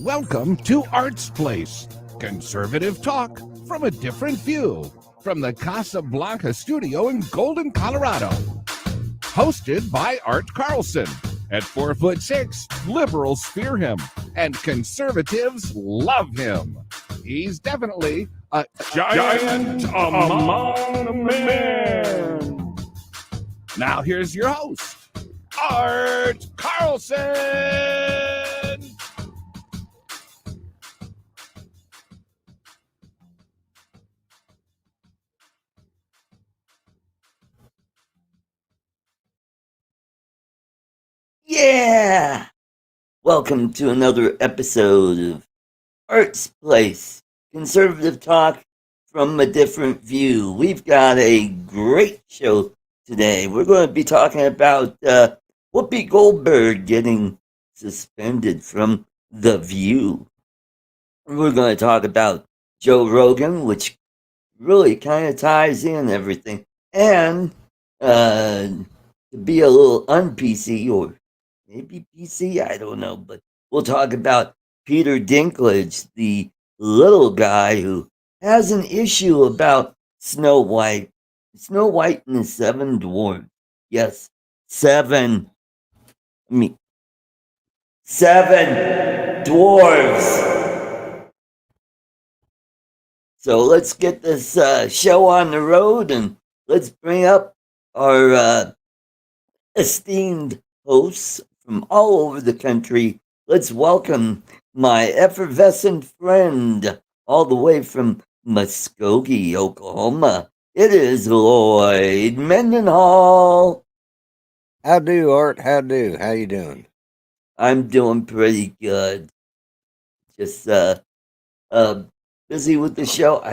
Welcome to Art's Place, conservative talk from a different view, from the Casablanca studio in Golden, Colorado. Hosted by Art Carlson. At 4'6", liberals fear him, and conservatives love him. He's definitely A giant among men. Now here's your host, Art Carlson. Yeah! Welcome to another episode of Art's Place, conservative talk from a different view. We've got a great show today. We're going to be talking about Whoopie Goldberg getting suspended from The View. We're going to talk about Joe Rogan, which really kind of ties in everything. And to be a little un-PC or maybe PC, I don't know. But we'll talk about Peter Dinklage, the little guy who has an issue about Snow White. Snow White and the Seven Dwarfs. Yes, seven. Seven dwarves. So let's get this show on the road and let's bring up our esteemed hosts from all over the country. Let's welcome my effervescent friend all the way from Muskogee, Oklahoma. It is Lloyd Mendenhall. How do, Art? How do? How you doing? I'm doing pretty good. Just busy with the show.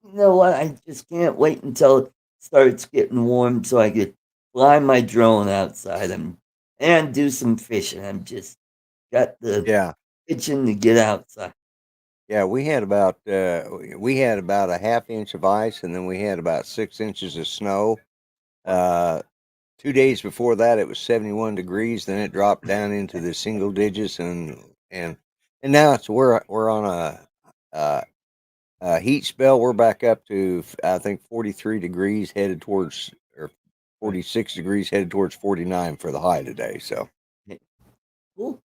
You know what? I just can't wait until it starts getting warm so I could fly my drone outside and do some fishing. I'm just got the itching to get outside. Yeah, we had about a half inch of ice, and then we had about 6 inches of snow. 2 days before that, it was 71 degrees. Then it dropped down into the single digits, and now we're on a heat spell. We're back up to I think 43 degrees, headed towards or 46 degrees, headed towards 49 for the high today. So, cool.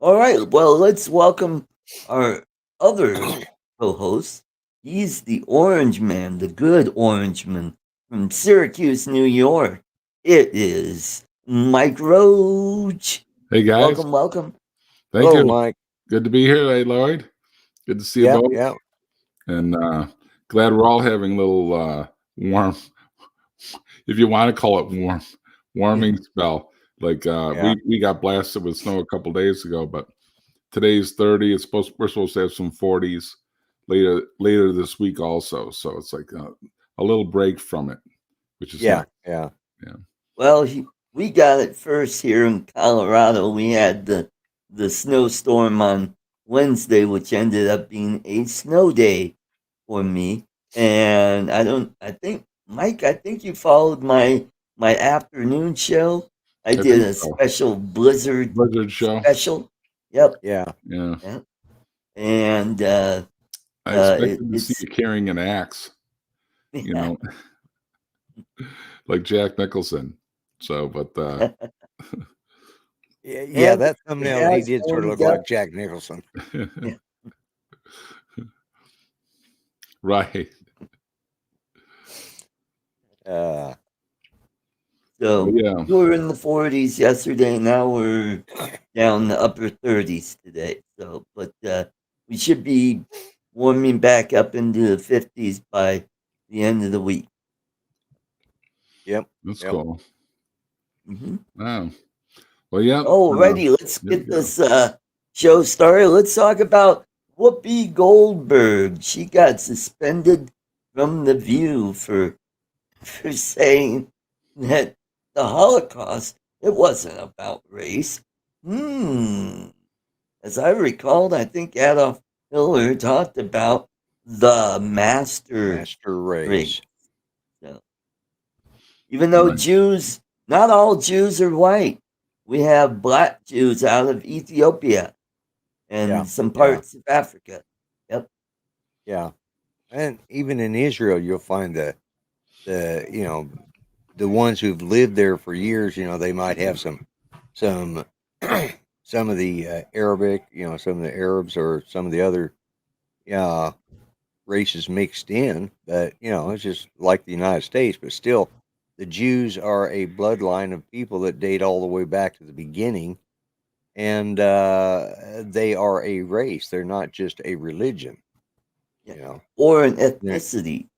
All right. Well, let's welcome our other co-host. He's the Orange Man, the good Orange Man from Syracuse, New York. It is Mike Roach. Hey guys, welcome. Thank hello, you, Mike. Good to be here. Hey Lloyd, good to see you both. Yeah. And glad we're all having a little warm, if you want to call it warming spell. Like we got blasted with snow a couple days ago, but today's 30. We're supposed to have some 40s later this week also. So it's like a little break from it, which is nice. Yeah. Well, we got it first here in Colorado. We had the snowstorm on Wednesday, which ended up being a snow day for me. And I think Mike, I think you followed my afternoon show. I did a special blizzard show. special. Yep. Yeah. And I expected to see you carrying an axe, you know, like Jack Nicholson. So, but yeah, that thumbnail he did sort of look like Jack Nicholson. Right. So we were in the 40s yesterday. Now we're down the upper 30s today. So, but we should be warming back up into the 50s by the end of the week. Yep, that's cool. Mm-hmm. Wow. Well, yeah. Alrighty, let's get this show started. Let's talk about Whoopie Goldberg. She got suspended from The View for saying that the Holocaust, it wasn't about race. As I recalled, I think Adolf Hitler talked about the master race. So, even though Jews, not all Jews are white. We have black Jews out of Ethiopia and some parts of Africa. Yep. Yeah. And even in Israel, you'll find the ones who've lived there for years, they might have some of the Arabic, some of the Arabs or some of the other races mixed in, but it's just like the United States. But still, the Jews are a bloodline of people that date all the way back to the beginning, and they are a race. They're not just a religion, or an ethnicity,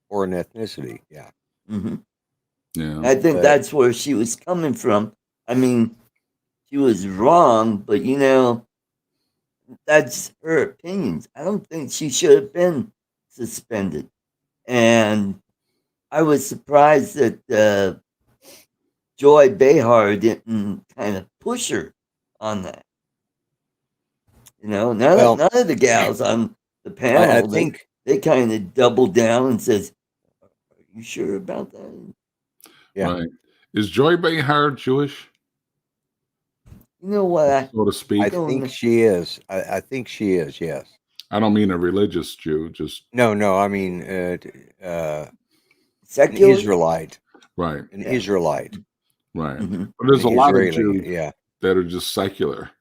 or an ethnicity. Yeah. Mm-hmm. Yeah. I think that's where she was coming from. I mean, she was wrong, but that's her opinions. I don't think she should have been suspended. And I was surprised that Joy Behar didn't kind of push her on that. None of the gals on the panel, I think they kind of doubled down and says, "Are you sure about that?" Yeah. Right. Is Joy Behar Jewish? You know what? So to speak. I think she is. I think she is. Yes. I don't mean a religious Jew. Just No. I mean, an Secular? Israelite. right. An Israelite. Right. Mm-hmm. But there's a lot of Jews Yeah. that are just secular.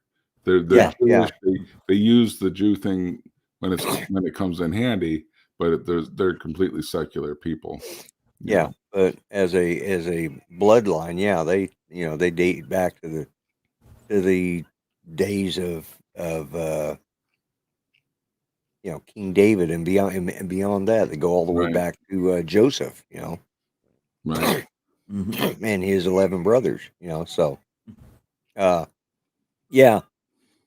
They're Yeah, Jewish. They use the Jew thing when it comes in handy, but they're completely secular people. Yeah, but as a bloodline, yeah, they date back to the days of King David and beyond that. They go all the way Right. back to Joseph, Right. and his 11 brothers, so yeah.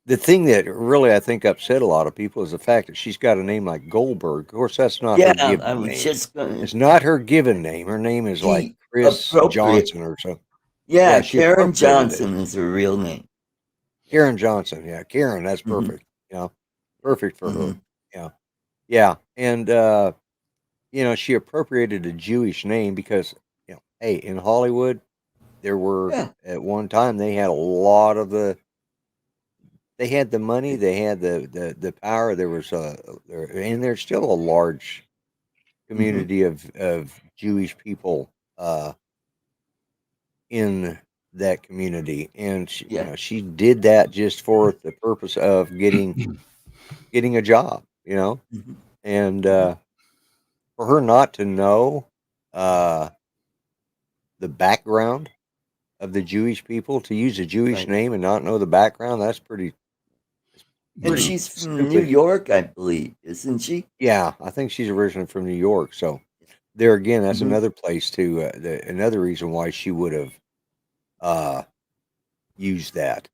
The thing that really I think upset a lot of people is the fact that she's got a name like Goldberg. Of course, that's not her I given was name. just gonna. It's not her given name. Her name is like Chris appropriate. Johnson or something. Yeah, she Karen appropriated Johnson is her real name. Karen Johnson. Yeah, Karen. That's perfect. Perfect for her. Yeah. And she appropriated a Jewish name because hey, in Hollywood, there were at one time they had a lot of they had the money, they had the power. There was and there's still a large community of Jewish people in that community, and she did that just for the purpose of getting a job, and for her not to know the background of the Jewish people, to use a Jewish name and not know the background, that's pretty. And she's from New York, I believe, isn't she? Yeah, I think she's originally from New York. So there again, that's another place to another reason why she would have used that.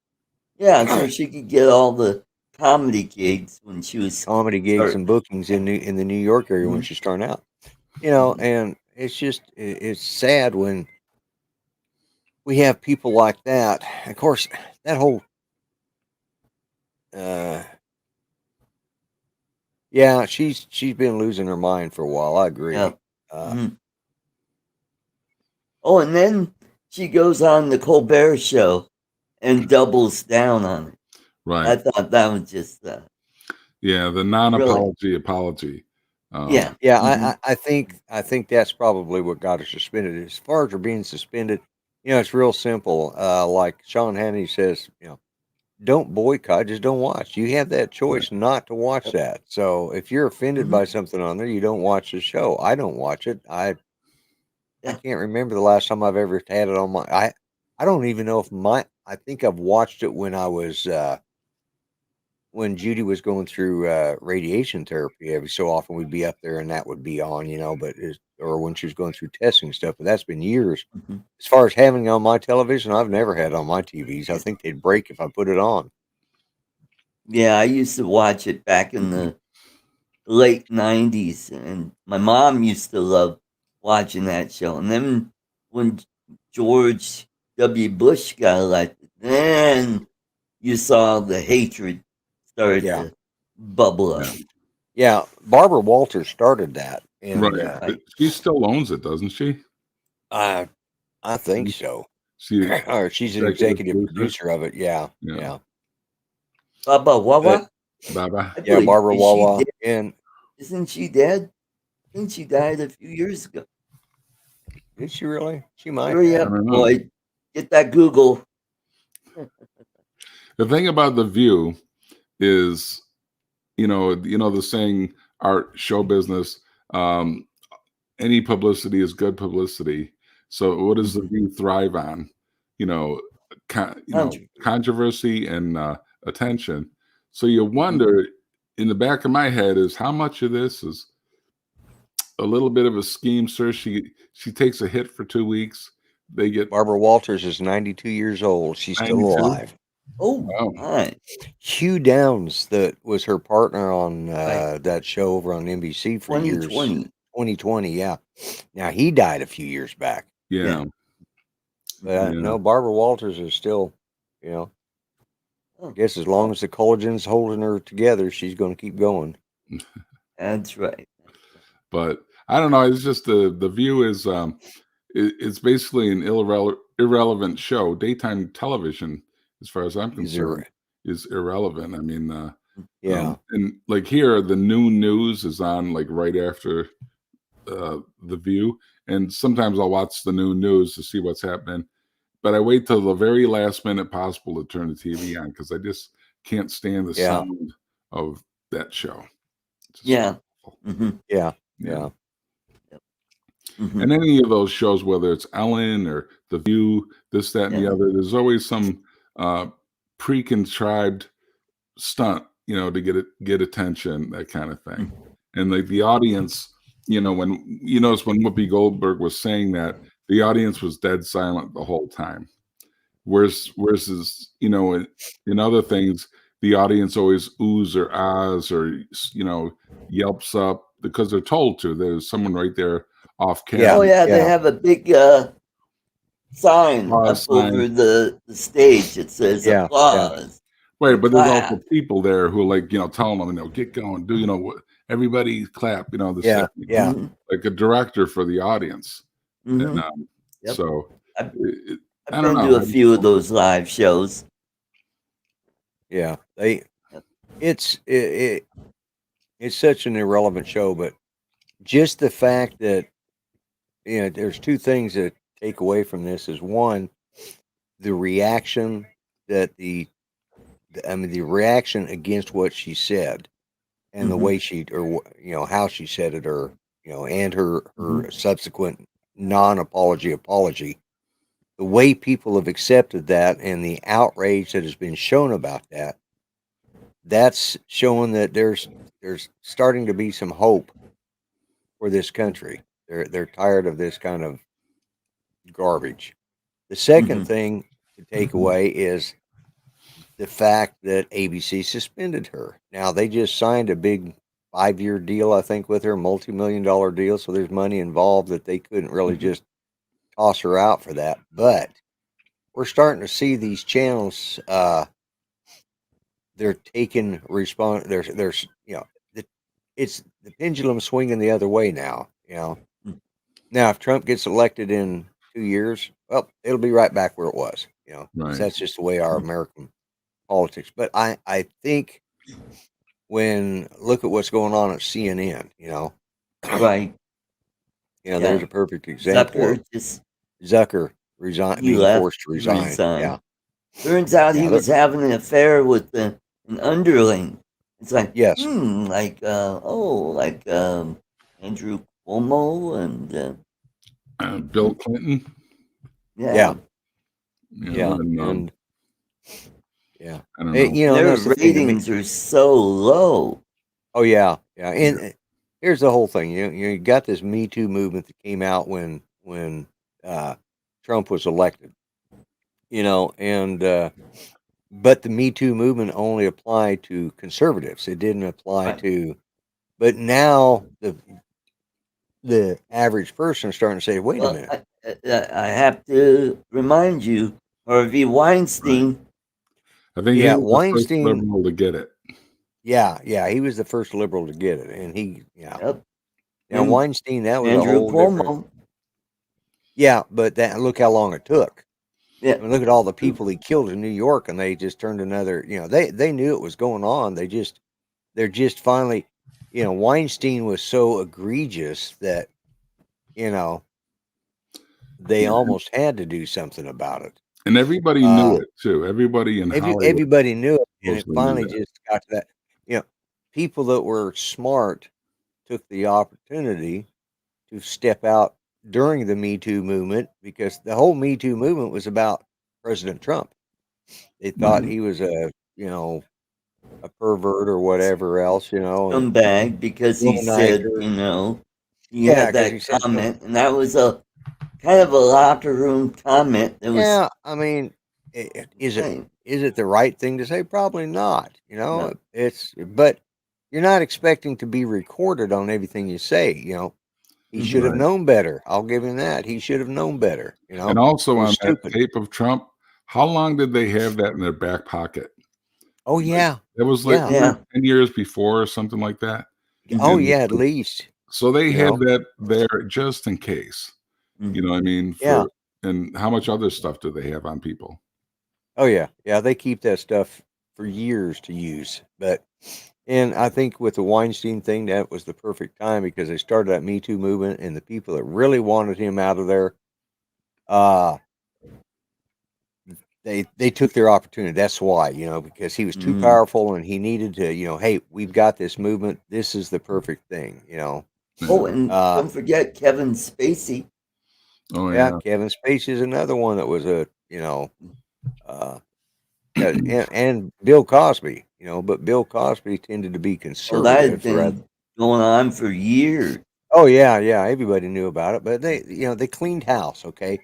Yeah, so she could get all the comedy gigs when she was comedy gigs and bookings in the New York area when she's starting out. And it's just it's sad when we have people like that. Of course, that whole yeah, she's been losing her mind for a while. I agree. Oh, and then she goes on the Colbert Show and doubles down on it. Right. I thought that was just the non-apology apology. I think that's probably what got her suspended. As far as her being suspended, it's real simple. Like Sean Hannity says, don't boycott, just don't watch. You have that choice not to watch that. So if you're offended by something on there, you don't watch the show. I don't watch it. I can't remember the last time I've ever had it on my. I don't even know if I think I've watched it when I was when Judy was going through radiation therapy. Every so often we'd be up there and that would be on, or when she was going through testing stuff. But that's been years. As far as having it on my television, I've never had it on my TVs. I think they'd break if I put it on. Yeah, I used to watch it back in the late 90s, and my mom used to love watching that show. And then when George W. Bush got elected, then you saw the hatred started to bubble up. Yeah, Barbara Walters started that. And, she still owns it, doesn't she? I think so. She's an executive producer of it. Yeah. Baba Wawa? Baba. Yeah, Barbara Wawa. And isn't she dead? I think she died a few years ago. Did she really? She might. Hurry up, boy. Get that Google. The thing about The View is, the saying, art, show business, any publicity is good publicity. So what does the View thrive on? Controversy and attention. So you wonder, in the back of my head, is how much of this is a little bit of a scheme, sir. She takes a hit for 2 weeks. They get Barbara Walters is 92 years old. She's still 92? alive. Oh, wow. Hugh Downs, that was her partner on that show over on NBC for 2020. years. 2020, yeah. Now he died a few years back. Yeah. But no, Barbara Walters is still, I guess as long as the collagen's holding her together, she's going to keep going. That's right. But I don't know. It's just the View is it's basically an irrelevant show. Daytime television, as far as I'm concerned, is irrelevant. I mean, and like here, the noon news is on like right after the View, and sometimes I'll watch the noon news to see what's happening. But I wait till the very last minute possible to turn the TV on because I just can't stand the sound of that show. Yeah. Yeah. And any of those shows, whether it's Ellen or The View, this, that, and the other, there's always some pre-contrived stunt, to get attention, that kind of thing. And like the audience, when you notice when Whoopi Goldberg was saying that, the audience was dead silent the whole time. Whereas in other things, the audience always oohs or ahs or yelps up because they're told to. There's someone right there off camera. Oh yeah, they have a big sign up over the stage. It says applause. Right, but there's also people there who are telling them, get going, do what everybody clap, like a director for the audience. And so I've been to a few of those live shows. Yeah, it's such an irrelevant show, but just the fact that there's two things that take away from this is one, the reaction that the reaction against what she said and the way she how she said it, or and her subsequent non-apology apology. The way people have accepted that and the outrage that has been shown about that's showing that there's starting to be some hope for this country. They're tired of this kind of garbage. The second thing to take away is the fact that ABC suspended her. Now, they just signed a big 5-year deal, I think, with her, multi-million-dollar deal, so there's money involved that they couldn't really just toss her out for that. But we're starting to see these channels, they're taking response. There's it's the pendulum swinging the other way now. Now if Trump gets elected in 2 years, well, it'll be right back where it was. Right. That's just the way our American politics. But I think look at what's going on at CNN. Right. There's a perfect example. Zucker being forced to resign. Yeah. Turns out he was having an affair with an underling. It's like Andrew Cuomo and Bill Clinton. Yeah. And I don't know. Their ratings are so low. Oh yeah. And here's the whole thing. You got this Me Too movement that came out when Trump was elected. But the Me Too movement only applied to conservatives. It didn't apply to. But now the average person is starting to say, "Wait a minute." I have to remind you, Harvey Weinstein. I think he was Weinstein, the first liberal to get it. Yeah, he was the first liberal to get it, and he. Now Weinstein, that was Andrew a whole Cuomo. different. Yeah, but look how long it took. Yeah. I mean, look at all the people he killed in New York, and they just turned another. They knew it was going on. They're just finally. Weinstein was so egregious that, they almost had to do something about it. And everybody knew it too. Everybody in Hollywood. Everybody knew it, and it finally just got to that. People that were smart took the opportunity to step out during the Me Too movement, because the whole Me Too movement was about President Trump. They thought he was a pervert or whatever else, and Scumbag, because he said, womanizer. he Yeah, had because he that said, comment, and that was a kind of a locker room comment. That was yeah, I mean, is it the right thing to say? Probably not. No. But you're not expecting to be recorded on everything you say. He should have Right. known better. I'll give him that. He should have known better. And also It was on stupid. that tape of Trump, how long did they have that in their back pocket? Oh yeah, It was like 10 years before or something like that. Oh And yeah, at least. so they had that there just in case. You know what I mean? Yeah. And how much other stuff do they have on people? Oh yeah, yeah. They keep that stuff for years to use. And I think with the Weinstein thing, that was the perfect time, because they started that Me Too movement, and the people that really wanted him out of there, they took their opportunity. That's why, because he was too powerful, and he needed to, hey, we've got this movement. This is the perfect thing, Oh, and don't forget Kevin Spacey. Oh yeah, Kevin Spacey is another one that was and Bill Cosby, but Bill Cosby tended to be conservative. Well, that had been going on for years. Oh yeah, everybody knew about it, but they cleaned house, okay?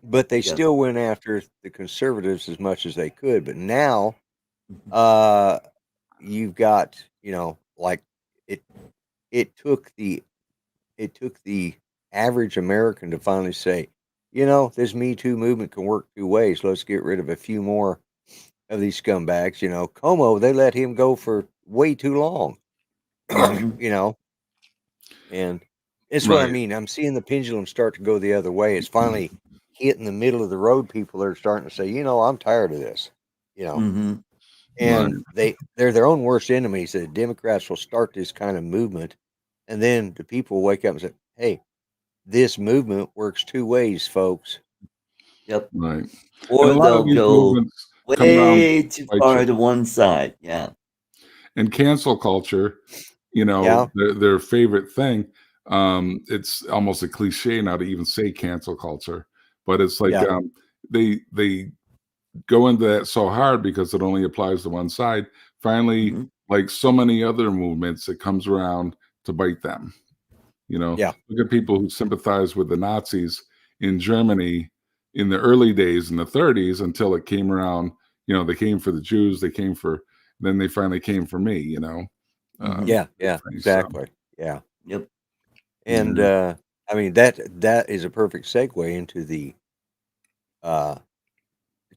But they still went after the conservatives as much as they could. But now, you've got, like it took the average American to finally say, this Me Too movement can work two ways. Let's get rid of a few more of these scumbags. Como, they let him go for way too long. And it's what I mean. I'm seeing the pendulum start to go the other way. It's finally hitting the middle of the road. People are starting to say, I'm tired of this. And they're their own worst enemies. The Democrats will start this kind of movement, and then the people wake up and say, hey, this movement works two ways, folks. Yep. Right. Or they'll go way too far to one side. Yeah. And cancel culture, their favorite thing. It's almost a cliche now to even say cancel culture, but it's like they go into that so hard because it only applies to one side. Finally, like so many other movements, it comes around to bite them. Look at people who sympathize with the Nazis in Germany in the early days in the 30s until it came around. They came for the Jews. Then they finally came for me. Exactly. Yeah. Yep. And I mean that is a perfect segue into the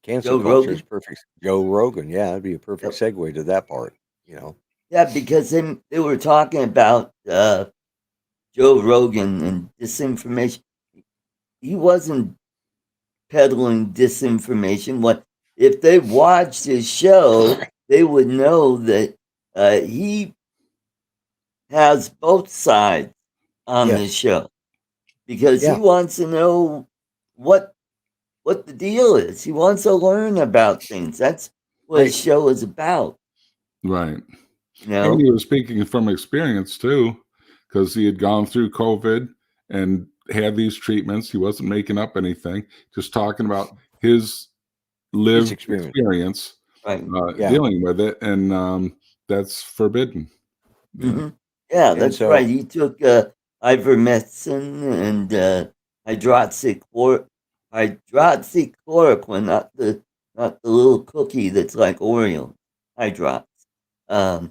cancel culture is perfect. Joe Rogan, it'd be a perfect segue to that part. Yeah, because they were talking about Joe Rogan and disinformation. He wasn't peddling disinformation. What if they watched his show? They would know that he has both sides on this show, because he wants to know what the deal is. He wants to learn about things. That's what his show is about. Right. And he was speaking from experience too, because he had gone through COVID and had these treatments. He wasn't making up anything, just talking about his lived experience dealing with it, and that's forbidden. Yeah, that's right. He took ivermectin and hydroxychloroquine, not the little cookie that's like Oreo. Hydrox. And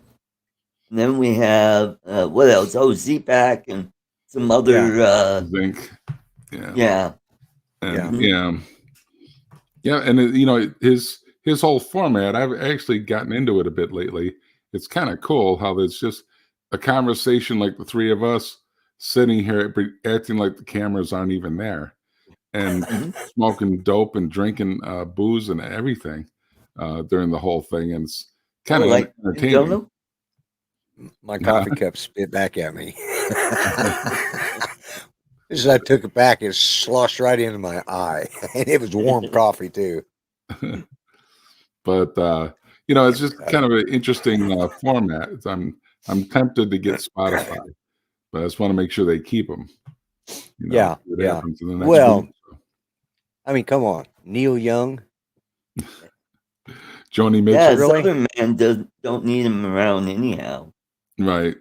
then we have what else? Oh, Z-Pack and some other zinc. Yeah. And his whole format, I've actually gotten into it a bit lately. It's kind of cool how there's just a conversation like the three of us sitting here acting like the cameras aren't even there, and smoking dope and drinking booze and everything during the whole thing, and it's kind of like entertaining. My coffee cup spit back at me. As I took it back, it sloshed right into my eye, and it was warm coffee too. But it's just kind of an interesting format. I'm tempted to get Spotify but I just want to make sure they keep them. You know, Yeah, what yeah. happens in the next Well, week. So. I mean, come on, Neil Young. Joni Mitchell. Yeah, Really? Southern man don't need him around anyhow. Right.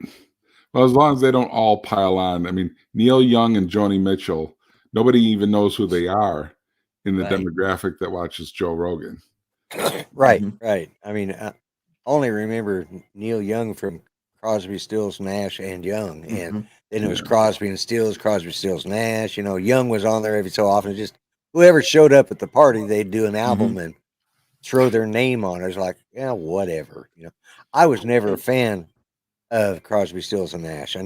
Well, as long as they don't all pile on. I mean, Neil Young and Joni Mitchell, nobody even knows who they are in the Right. demographic that watches Joe Rogan. Right, Mhm. right. I mean, I only remember Neil Young from Crosby, Stills, Nash, and Young, and Mhm. then it was Yeah. Crosby and Stills, Crosby, Stills, Nash. You know, Young was on there every so often. Just whoever showed up at the party, they'd do an album and throw their name on it. It's like, yeah, whatever. You know, I was never a fan of Crosby, Stills, and Nash. I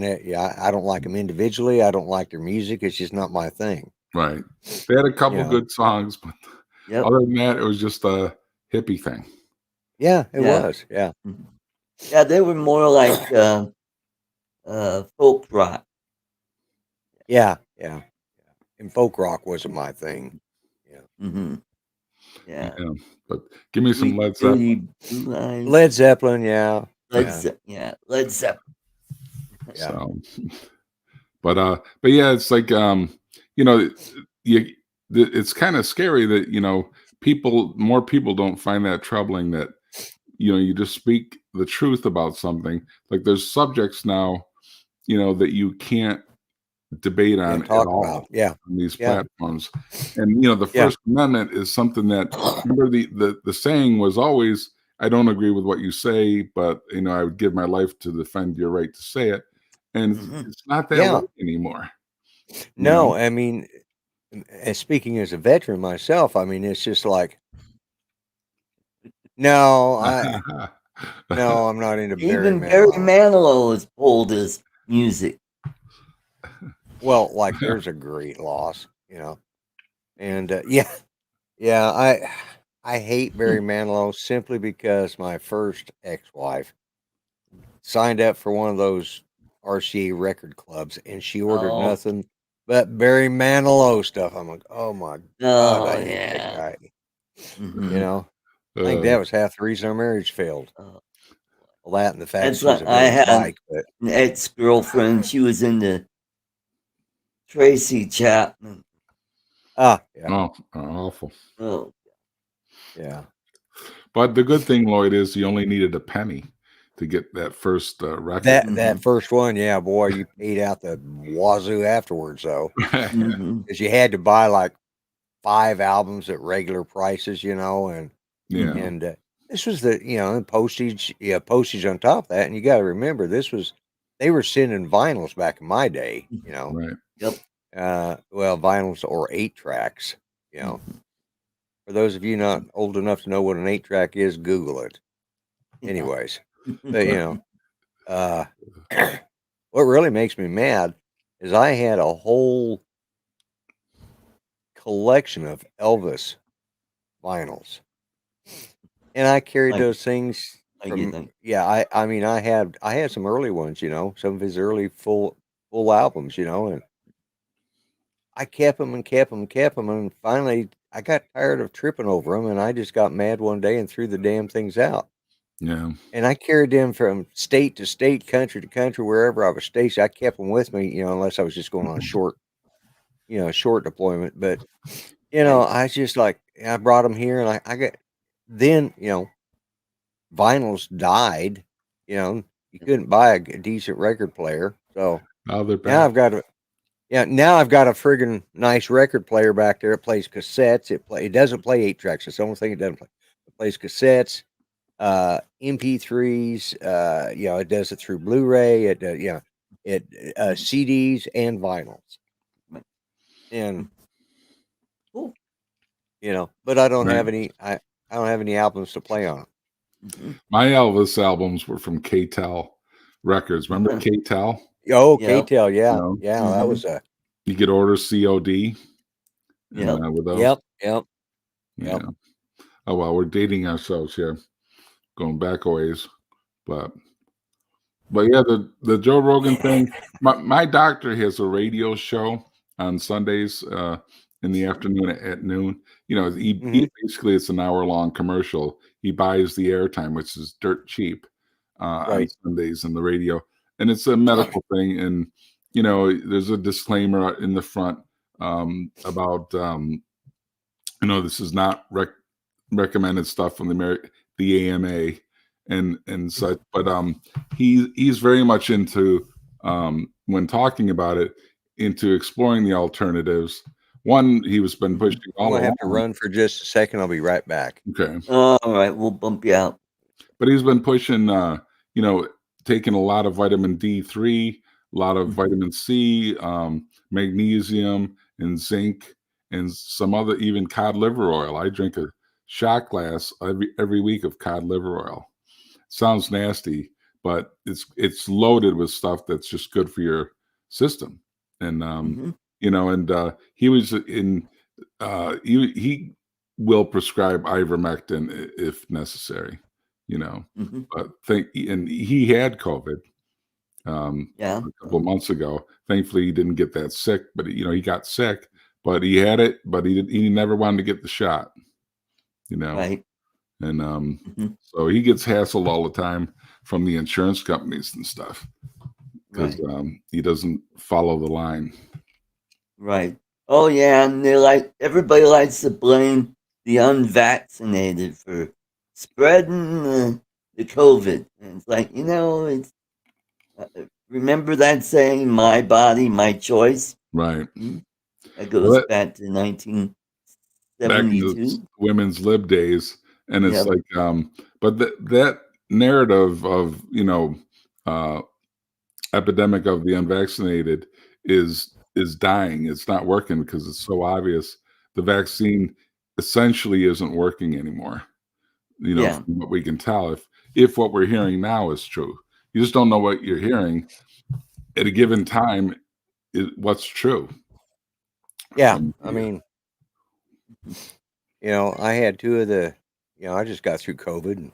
don't like them individually. I don't like their music. It's just not my thing. Right. They had a couple You know. good songs, but Yep. other than that, it was just a hippie thing. Yeah, it Yeah. was. Yeah. Mhm. Yeah, they were more like folk rock. Yeah, yeah. And folk rock wasn't my thing. Yeah. Mm-hmm. Yeah. Yeah. But give me some Sweet Led Zeppelin. Duty Blue Eyes. Led Zeppelin, yeah. Led Yeah. Zeppelin. Yeah, Led Zeppelin. Yeah. So, but yeah, it's like you know, it's kind of scary that more people don't find that troubling that you just speak the truth about something. Like there's subjects now, that you can't debate on Can't at talk all about. Yeah. on these Yeah. platforms. And the Yeah. First Amendment is something that, remember, the saying was always, I don't agree with what you say, but I would give my life to defend your right to say it. And it's not that Yeah. way anymore. No, I mean, and speaking as a veteran myself, I mean, it's just like, no, I'm not into Barry Even Barry Manilow. Manilow has pulled his music. Well, like there's a great loss, and yeah, I hate Barry Manilow simply because my first ex-wife signed up for one of those RCA record clubs, and she ordered Oh. nothing but Barry Manilow stuff. I'm like, oh my God, I hate that guy. Mhm. I think that was half the reason our marriage failed. Oh. Well, that and the fact That's she was like a I big had dyke, but an ex-girlfriend. She was into Tracy Chapman. yeah, Oh, awful. Oh, yeah. But the good thing, Lloyd, is you only needed a penny to get that first record. That first one, yeah, boy, you paid out the wazoo afterwards, though, mhm. because you had to buy like 5 albums at regular prices, and Yeah. and this was and postage, postage on top of that, and you got to remember they were sending vinyls back in my day, Right. Yep. well, vinyls or 8 tracks, For those of you not old enough to know what an 8-track is, Google it. Yeah. Anyways, but what really makes me mad is I had a whole collection of Elvis vinyls, and I carried Like- those things like you from. think. Yeah, I mean, I had some early ones, some of his early full albums, and I kept them and kept them and kept them, and finally I got tired of tripping over them, and I just got mad one day and threw the damn things out. Yeah. And I carried them from state to state, country to country, wherever I was stationed. I kept them with me, unless I was just going on a short deployment. But I just I brought them here, and I got then vinyls died. You couldn't buy a decent record player, so Now they're back. now I've got a friggin' nice record player back there. It plays cassettes. It doesn't play 8 tracks. That's the only thing it doesn't play. It plays cassettes, MP3s. It does it through Blu-ray. It CDs and vinyls. And Cool. but I don't Right. have any. I don't have any albums to play on. My Elvis albums were from K-Tel Records. Remember K-Tel? Oh, Yep. K-Tel, yeah, No. yeah, that was a You could order COD. Yep. With those. yep. Yeah. Oh well, we're dating ourselves here, going back a ways, but yeah, the Joe Rogan thing. My doctor has a radio show on Sundays in the afternoon at noon. He basically, it's an hour-long commercial. He buys the airtime, which is dirt cheap, on Right. Sundays in the radio, and it's a medical thing. And there's a disclaimer in the front about this is not recommended stuff from the AMA and such, but he's very much into when talking about it, into exploring the alternatives. One, he was been pushing all I'm gonna along. have to run for just a second. I'll be right back. Okay. All right, we'll bump you out. But he's been pushing, taking a lot of vitamin D3, a lot of vitamin C, magnesium, and zinc, and some other, even cod liver oil. I drink a shot glass every week of cod liver oil. Sounds nasty, but it's loaded with stuff that's just good for your system. And he was in he will prescribe ivermectin if necessary. But and he had COVID a couple of months ago. Thankfully, he didn't get that sick, but he got sick, but he had it, but he never wanted to get the shot. Right. And so he gets hassled all the time from the insurance companies and stuff because he doesn't follow the line. Right. Oh yeah, and everybody likes to blame the unvaccinated for spreading the COVID. And it's like, it's remember that saying, "My body, my choice." Right. That goes back to 1972. Back in the women's lib days, and it's like, but that narrative of epidemic of the unvaccinated is dying. It's not working because it's so obvious. The vaccine essentially isn't working anymore. From what we can tell, if what we're hearing now is true, you just don't know what you're hearing at a given time. What's true? Yeah, I mean, I had two of the. I just got through COVID. And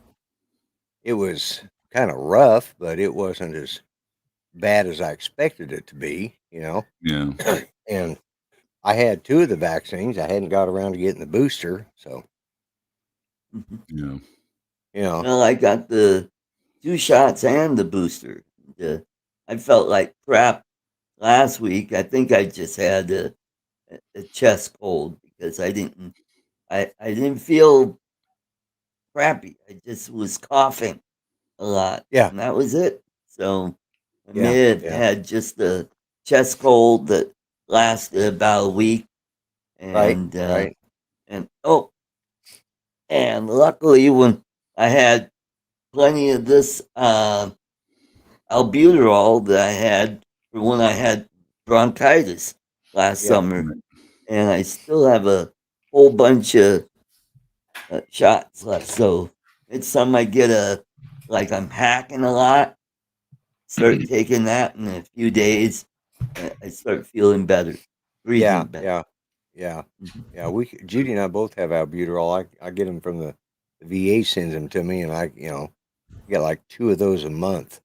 it was kind of rough, but it wasn't as bad as I expected it to be. Yeah. And I had two of the vaccines. I hadn't got around to getting the booster, so. Yeah. Well, I got the 2 shots and the booster. I felt like crap last week. I think I just had a chest cold because I didn't feel crappy. I just was coughing a lot. Yeah. And that was it. So I may have had just a chest cold that lasted about a week. And right. And luckily when I had plenty of this albuterol that I had for when I had bronchitis last summer, and I still have a whole bunch of shots left. So it's time I get I'm hacking a lot, start taking that in a few days, I start feeling better, breathing better. Yeah. Judy and I both have albuterol. I get them from the VA sends them to me, and I get like 2 of those a month,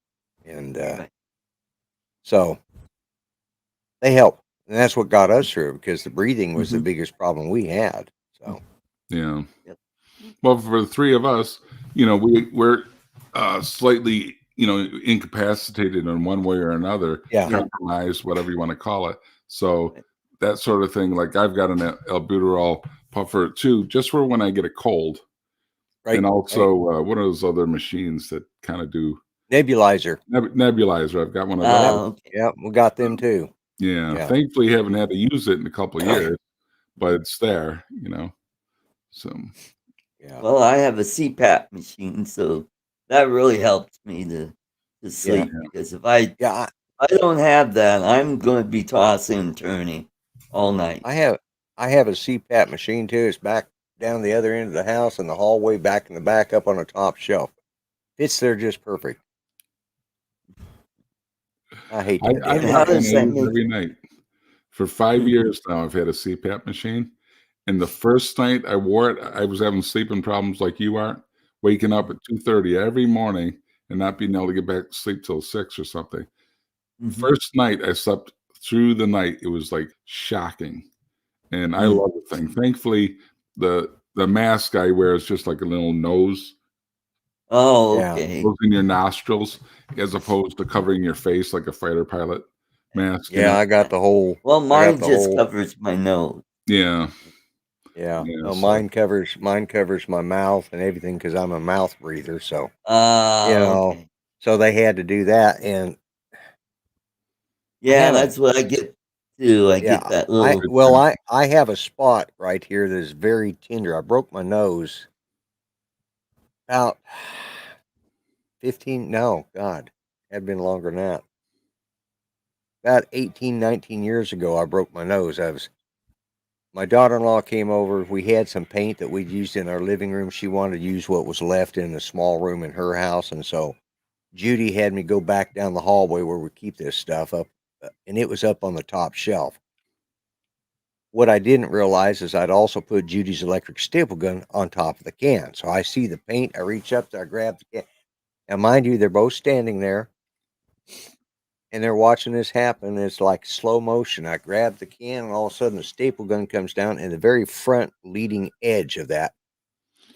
and so they help, and that's what got us through because the breathing was the biggest problem we had. So yeah. Well, for the 3 of us, we're slightly incapacitated in one way or another, compromised, whatever you want to call it. So that sort of thing, like I've got an albuterol puffer too, just for when I get a cold. Right. And also, what are those other machines that kind of do nebulizer? Nebulizer. I've got one of those. Okay. Yeah, we got them too. Yeah. Thankfully, haven't had to use it in a couple of years, but it's there, So. Yeah. Well, I have a CPAP machine, so that really helps me to sleep because if I don't have that, I'm going to be tossing and turning all night. I have a CPAP machine too. It's back down the other end of the house in the hallway, back in the back up on the top shelf. It's there just perfect. I hate to every night. For 5 years now, I've had a CPAP machine. And the first night I wore it, I was having sleeping problems like you are, waking up at 2:30 every morning and not being able to get back to sleep till 6 or something. First night I slept through the night, it was like shocking. And I love the thing. Thankfully, the mask I wear is just like a little nose. Oh, okay. Goes in your nostrils as opposed to covering your face like a fighter pilot. mask. Yeah, I got the whole. Well, I got mine the just whole. covers my nose. Yeah. Yeah. Yeah, No, so- mine covers my mouth and everything because I'm a mouth breather. So Okay. so they had to do that, and Yeah, have that's what I get too. I get that little. I have a spot right here that is very tender. I broke my nose about 15. No, God, had been longer than that. About 18, 19 years ago, I broke my nose. My daughter-in-law came over. We had some paint that we'd used in our living room. She wanted to use what was left in the small room in her house, and so Judy had me go back down the hallway where we keep this stuff up, and it was up on the top shelf. What I didn't realize is I'd also put Judy's electric staple gun on top of the can. So I see the paint. I reach up there, I grab the can. Now, mind you, they're both standing there, and they're watching this happen. It's like slow motion. I grab the can, and all of a sudden, the staple gun comes down, and the very front leading edge of that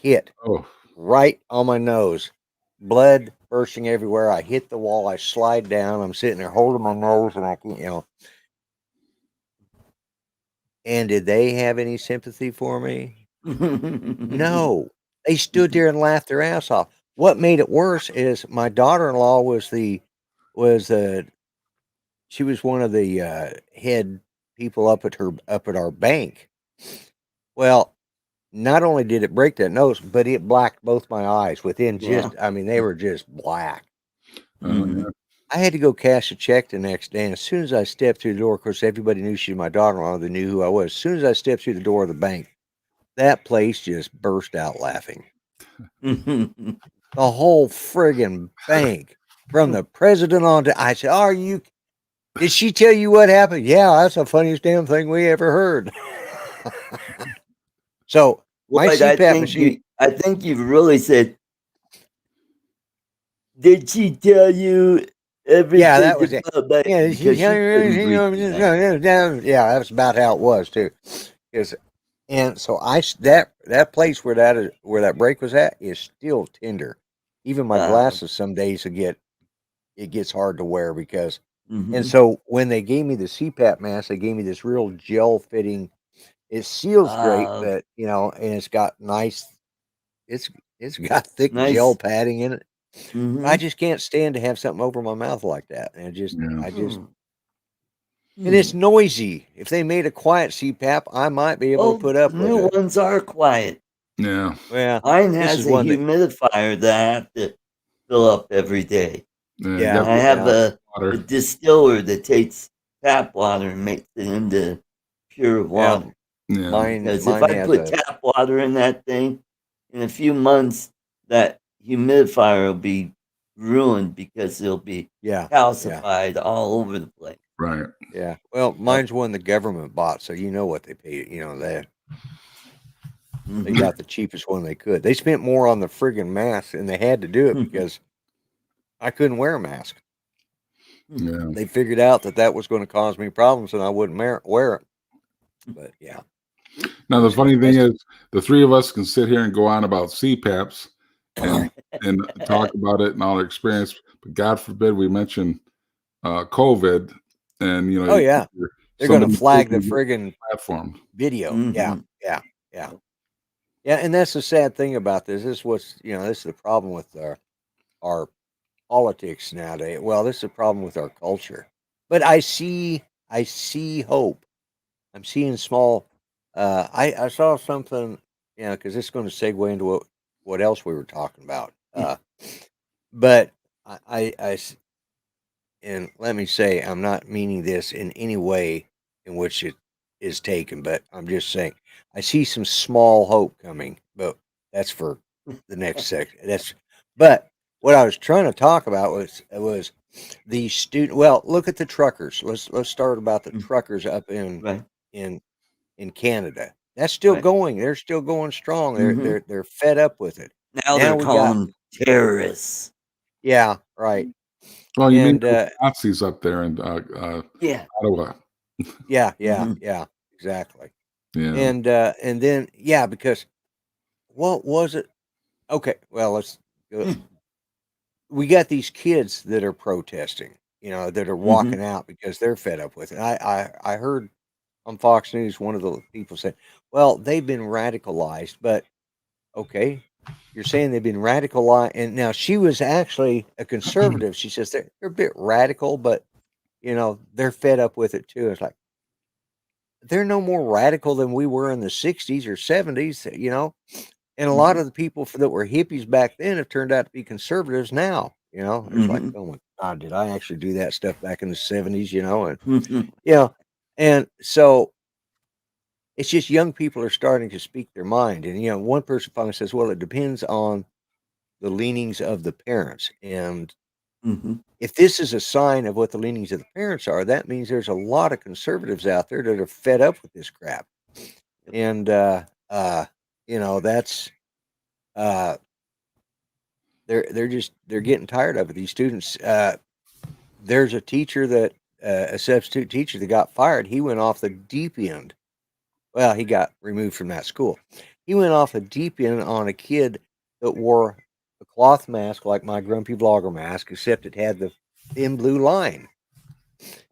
hit right on my nose. Blood bursting everywhere. I hit the wall. I slide down. I'm sitting there holding my nose, and I can't, And did they have any sympathy for me? No. They stood there and laughed their ass off. What made it worse is my daughter-in-law she was one of the head people up at our bank. Well, not only did it break that nose, but it blacked both my eyes within they were just black. Yeah. I had to go cash a check the next day, and as soon as I stepped through the door, of course, everybody knew she was my daughter-in-law. They knew who I was. As soon as I stepped through the door of the bank, that place just burst out laughing. The whole friggin' bank, from the president on to, I said, did she tell you what happened? Yeah, that's the funniest damn thing we ever heard. So, my CPAP machine. I think you've really said, did she tell you everything? Yeah, that was it. Yeah, because she couldn't breathe. Yeah, that's about how it was too. And so that place where that break was at is still tender. Even my glasses some days it gets hard to wear because. And so when they gave me the CPAP mask, they gave me this real gel fitting. It seals great, but and it's got nice. It's got thick gel padding in it. I just can't stand to have something over my mouth like that, and and it's noisy. If they made a quiet CPAP, I might be able to put up with it. New ones are quiet. Yeah. Well, mine has a humidifier that I have to fill up every day. Yeah. I have a distiller that takes tap water and makes it into pure water. Yeah. Because if I put tap water in that thing, in a few months, that humidifier will be ruined because it'll be calcified all over the place. Right. Yeah. Well, mine's one the government bought, so you know what they paid. They got the cheapest one they could. They spent more on the friggin' mask, and they had to do it because I couldn't wear a mask. Yeah. They figured out that was going to cause me problems, and I wouldn't wear it. But yeah. Now the funny thing is, the three of us can sit here and go on about CPAPs and talk about it and all our experience, but God forbid we mention COVID, and they're going to flag the friggin' platform video. Yeah, and that's the sad thing about this. This is the problem with our politics nowadays. Well, this is a problem with our culture. But I see hope. I'm seeing small. I saw something, because it's going to segue into what else we were talking about. But and let me say, I'm not meaning this in any way in which it is taken, but I'm just saying I see some small hope coming. But that's for the next section. But what I was trying to talk about was the student. Well, look at the truckers. Let's start about the truckers up in Canada. That's still going. They're still going strong. They're fed up with it. Now they're calling them terrorists. Yeah, right. Well, you mean Nazis up there in Ottawa? Yeah, exactly. Yeah, and then because what was it? Okay, well let's. We got these kids that are protesting. that are walking out because they're fed up with it. I heard on Fox News one of the people said, "Well, they've been radicalized," but okay, you're saying they've been radicalized, and now she was actually a conservative. She says they're a bit radical, but they're fed up with it too. It's like they're no more radical than we were in the 60s or 70s, and a lot of the people that were hippies back then have turned out to be conservatives now. It's like, oh my God, did I actually do that stuff back in the 70s? And so it's just young people are starting to speak their mind. And one person finally says, well, it depends on the leanings of the parents. And if this is a sign of what the leanings of the parents are, that means there's a lot of conservatives out there that are fed up with this crap. And that's they're getting tired of it. These students, there's a teacher that a substitute teacher that got fired. He went off the deep end. Well, he got removed from that school. He went off the deep end on a kid that wore a cloth mask like my grumpy vlogger mask, except it had the thin blue line.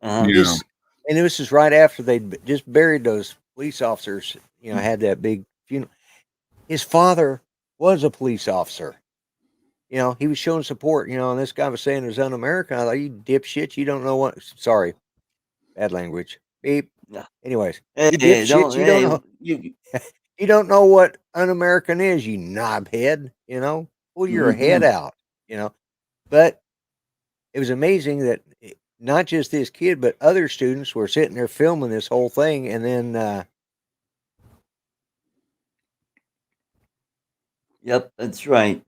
And this is right after they'd just buried those police officers. Had that big funeral. His father was a police officer. He was showing support. And this guy was saying it was un-American. I thought, you dipshit, you don't know what. Sorry, bad language. Beep. Yeah. Anyways, you dipshit, you don't know. You don't know what un-American is, you knobhead. Pull your head out. But it was amazing that not just this kid, but other students were sitting there filming this whole thing, and then. Yep, that's right.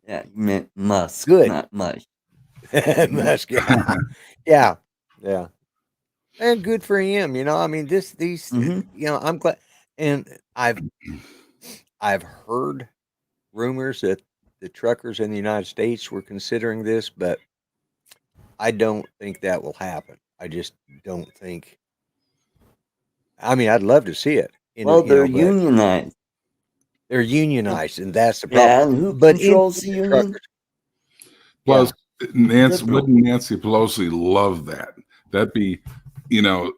Yeah, you meant Musk, not Mush. Musk, yeah. And good for him, I mean, these, I'm glad, and I've heard rumors that the truckers in the United States were considering this, but I don't think that will happen. I just don't think. I mean, I'd love to see it. Well, they're unionized. They're unionized, and that's the problem. Yeah, and who controls the union? Plus, wouldn't Nancy Pelosi love that? That'd be, Joe.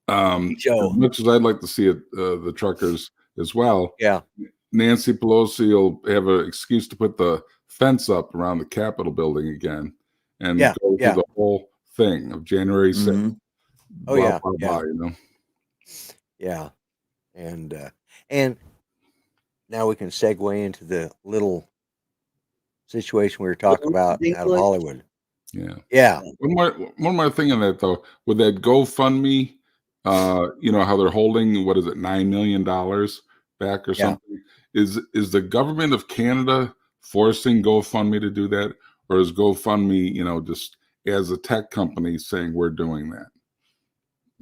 As much as I'd like to see it, the truckers as well. Yeah. Nancy Pelosi will have an excuse to put the fence up around the Capitol building again and go through the whole thing of January 6th. Blah, blah, Yeah. And now we can segue into the little situation we were talking about out of Hollywood. Yeah. One more thing on that though, with that GoFundMe, how they're holding, what is it, $9 million back or something? Is the government of Canada forcing GoFundMe to do that, or is GoFundMe, just as a tech company saying we're doing that?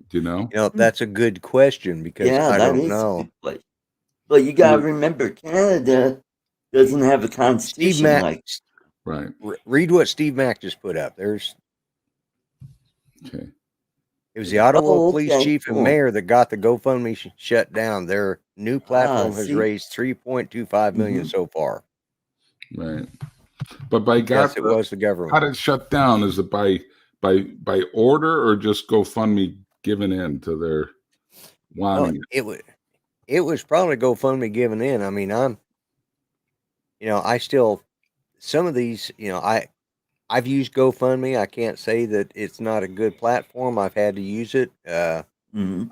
Do you know? That's a good question because I don't know. But you got to remember, Canada doesn't have a constitution right. Read what Steve Mack just put up. There's. Okay. It was the Ottawa police chief and mayor that got the GoFundMe shut down. Their new platform has raised $3.25 million so far. Right. But by God, it was the government. How did it shut down? Is it by order or just GoFundMe giving in to their wanting It was probably GoFundMe giving in. I mean, I still, some of these, I've used GoFundMe. I can't say that it's not a good platform. I've had to use it. I've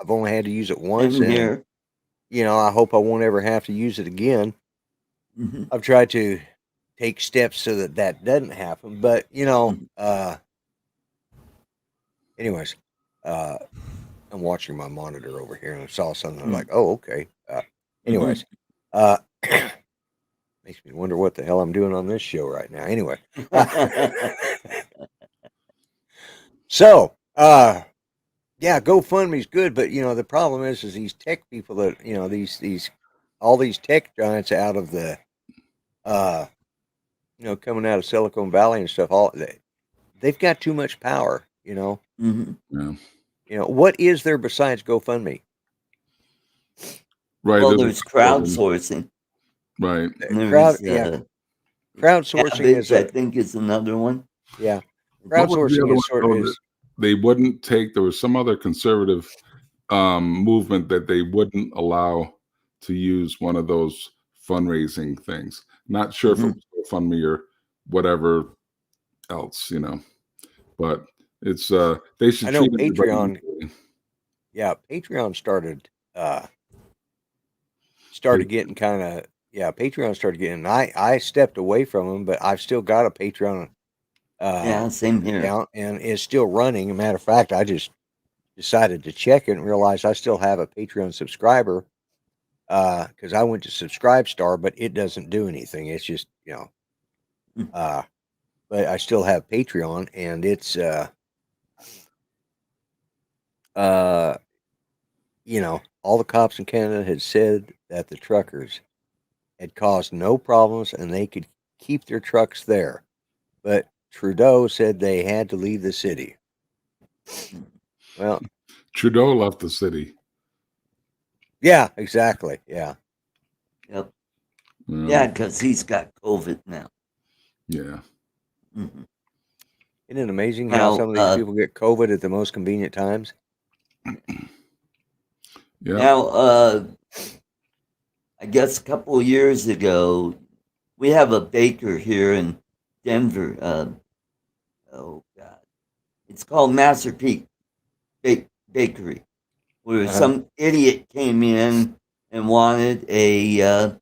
only had to use it once. And, I hope I won't ever have to use it again. I've tried to take steps so that doesn't happen. But, anyways, I'm watching my monitor over here and I saw something. I'm like, oh, okay. Anyways, makes me wonder what the hell I'm doing on this show right now. Anyway. So, GoFundMe's good, but the problem is these tech people that all these tech giants out of the coming out of Silicon Valley and stuff, they've got too much power, Yeah. What is there besides GoFundMe? Right. Well, there's crowdsourcing. Right. Crowdsourcing is I think is another one. Yeah. What was the Crowdsourcing other is one? sort of Oh, that they wouldn't take. There was some other conservative movement that they wouldn't allow to use one of those fundraising things. Not sure if it was GoFundMe or whatever else, but it's they should I know treat everybody Patreon. equally. Yeah, Patreon started getting kind of Patreon started getting. I stepped away from them, but I've still got a Patreon Yeah, same here. account, and it's still running. As a matter of fact, I just decided to check it and realized I still have a Patreon subscriber because I went to Subscribe Star, but it doesn't do anything. It's just but I still have Patreon, and it's all the cops in Canada had said that the truckers had caused no problems and they could keep their trucks there. But Trudeau said they had to leave the city. Well, Trudeau left the city. yeah, exactly. Yeah. Yep. You know? Yeah, because he's got COVID now. Yeah. Mhm. Isn't it amazing Now, how some of these people get COVID at the most convenient times? Yeah. Now, I guess a couple of years ago, we have a baker here in Denver. Oh God, it's called Masterpiece Bakery, where some idiot came in and wanted a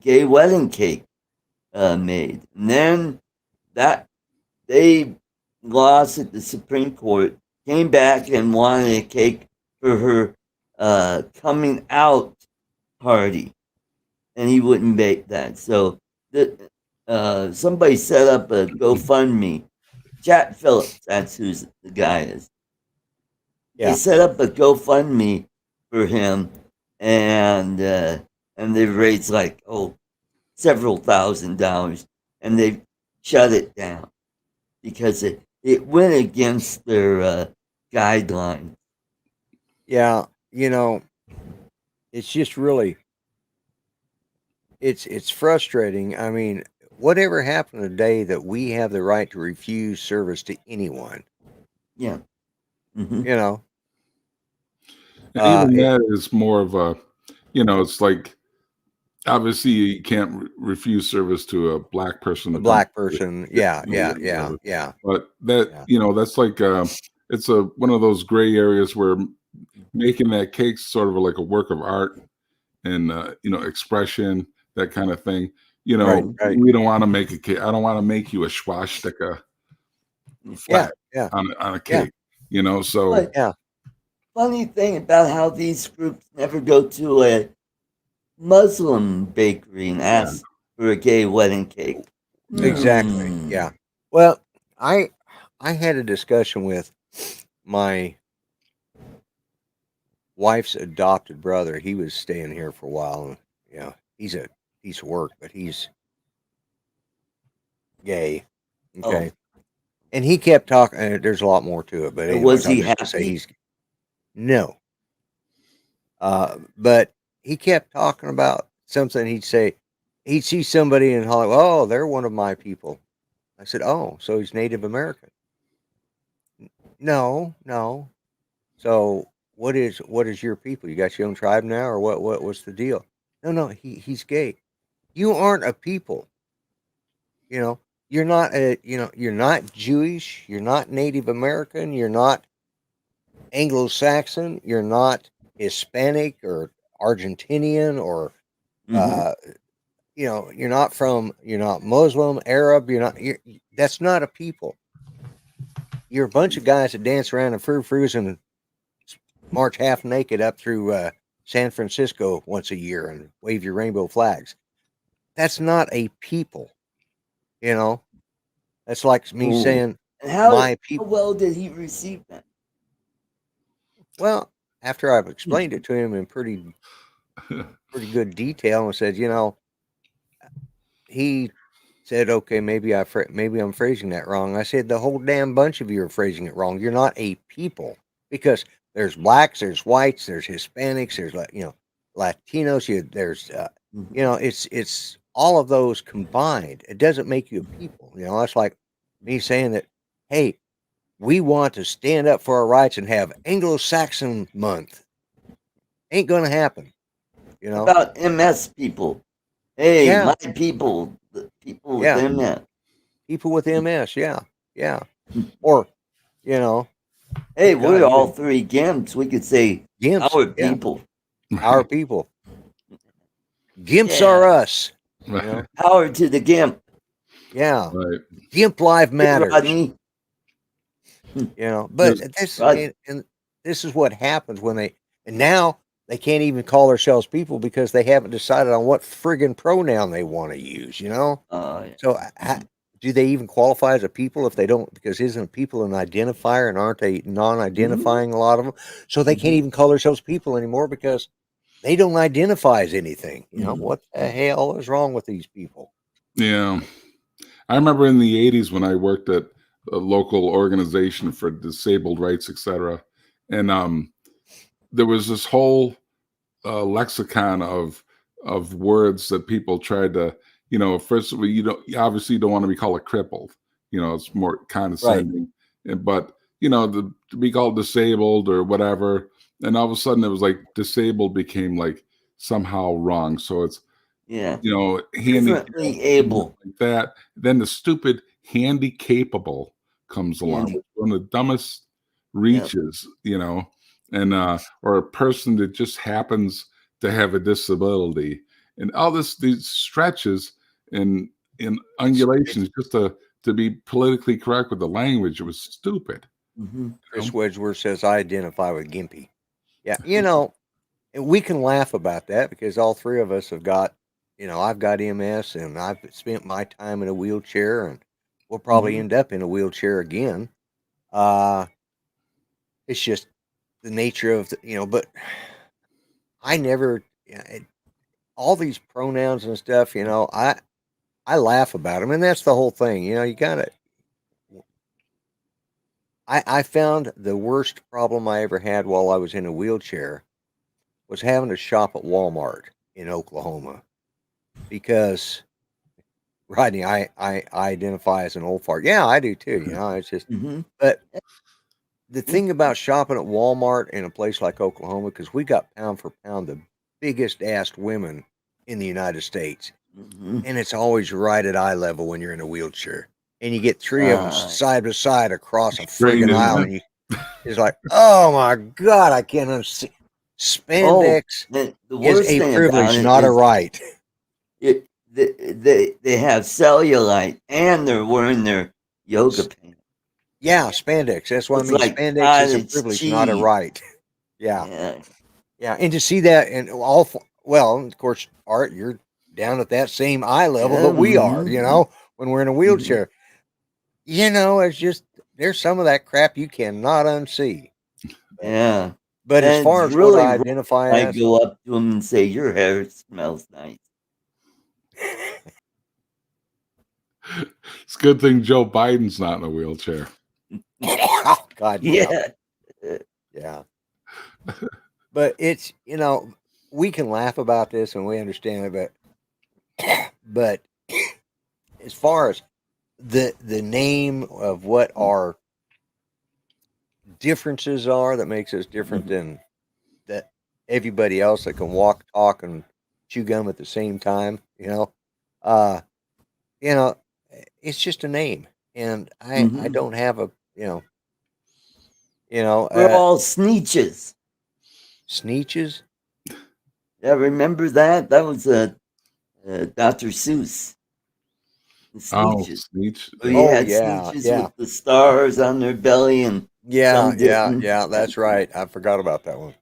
gay wedding cake made, and then that they lost at the Supreme Court, came back and wanted a cake for her coming out party, and he wouldn't make that. So somebody set up a GoFundMe. Chat Phillips, that's who the guy is. They set up a GoFundMe for him, and they raised like several $1,000s, and they shut it down because it went against their guidelines. Yeah, it's just really it's frustrating. I mean, whatever happened today that we have the right to refuse service to anyone? Yeah. You know, And even that is more of a, it's like obviously you can't refuse service to a black person. a black person. Yeah. But that that's like it's one of those gray areas where making that cake's sort of like a work of art and expression, that kind of thing. Right. We don't want to make a cake. I don't want to make you a swastika flag on a cake. So But funny thing about how these groups never go to a Muslim bakery and ask for a gay wedding cake. Exactly. Yeah. Well, I had a discussion with my wife's adopted brother. He was staying here for a while, and he's a piece of work, but he's gay. Okay. And he kept talking. There's a lot more to it, but anyways, was he I'm just gonna say happy? he's no. But he kept talking about something. He'd see somebody in Hollywood. Oh, they're one of my people. I said, oh, so he's Native American. No. So what is your people? You got your own tribe now, or what's the deal? No, he's gay. You aren't a people. You're not you're not Jewish, you're not Native American, you're not Anglo-Saxon, you're not Hispanic or Argentinian or you're not Muslim, Arab, that's not a people. You're a bunch of guys that dance around in frou-frous and march half naked up through San Francisco once a year and wave your rainbow flags. That's not a people. That's like me saying my people. How well did he receive that? Well, after I've explained it to him in pretty good detail and said, he said, okay, maybe I'm phrasing that wrong. I said, the whole damn bunch of you are phrasing it wrong. You're not a people, because there's blacks, there's whites, there's Hispanics, there's Latinos, there's it's all of those combined. It doesn't make you a people. That's like me saying that hey, we want to stand up for our rights and have Anglo-Saxon month. Ain't going to happen. You know? About MS people. Hey, Yeah. my people. The people with Yeah. MS. People with MS. Yeah. Yeah. Or, you know, Hey, God, we're all even three gimps. We could say gimps. our Yeah. people. Our people. Gimps Yeah. are us. You Right. know? Power to the gimp. Yeah. Right. Gimp life Hey, matters. Rodney. You know, but Yes. this Rod- and this is what happens when and now they can't even call themselves people because they haven't decided on what friggin' pronoun they want to use. You know, yeah. so do they even qualify as a people if they don't? Because isn't people an identifier and aren't they non-identifying? A lot of them, so they can't even call themselves people anymore because they don't identify as anything. You know, what the hell is wrong with these people? Yeah. I remember in the 80s when I worked at a local organization for disabled rights, etc. And there was this whole lexicon of words that people tried to, first of all, obviously you don't want to be called a crippled. It's more condescending. But to be called disabled or whatever, and all of a sudden it was like disabled became like somehow wrong. So it's Yeah. handicapped, Differently able. like that. Then the stupid handy-capable comes along, Handy- which is one of the dumbest Yep. reaches, and or a person that just happens to have a disability, and all these stretches and undulations just to be politically correct with the language. It was stupid. Chris Wedgeworth says I identify with Gimpy. Yeah, you know, and we can laugh about that because all three of us have got, I've got MS and I've spent my time in a wheelchair and we'll probably end up in a wheelchair again. It's just the nature of but I never, all these pronouns and stuff, I laugh about them and that's the whole thing. You gotta, I found the worst problem I ever had while I was in a wheelchair was having to shop at Walmart in Oklahoma because Rodney, I identify as an old fart. Yeah, I do too. It's just, but the thing about shopping at Walmart in a place like Oklahoma, because we got pound for pound the biggest assed women in the United States, and it's always right at eye level when you're in a wheelchair, and you get three of them side by side across a friggin' aisle, and you it's like, oh my god, I can't unsee. Spandex the is worst a thing privilege, about it not a is right. they have cellulite and they're wearing their yoga pants. Yeah, spandex. That's what I It's mean. like Spandex is a cottage privilege, not a cheese. right. Yeah, Yeah. yeah. And to see that, and well, of course, Art, you're down at that same eye level that we are. When we're in a wheelchair, it's just there's some of that crap you cannot unsee. Yeah. But as And far it's as what really I rough. identify I as, go up to them and say, "Your hair smells nice." It's a good thing Joe Biden's not in a wheelchair. oh God, Yeah. yeah. But it's we can laugh about this and we understand it, but as far as the name of what our differences are that makes us different than that everybody else that can walk, talk, and chew gum at the same time, uh, you know, it's just a name, and I don't have a We're all sneeches. Sneeches. Yeah, remember that? That was Dr. Seuss. The Oh, sneeches. Sneech. Where you had yeah, sneeches yeah. with the stars on their belly and some didn't. Yeah. That's right. I forgot about that one.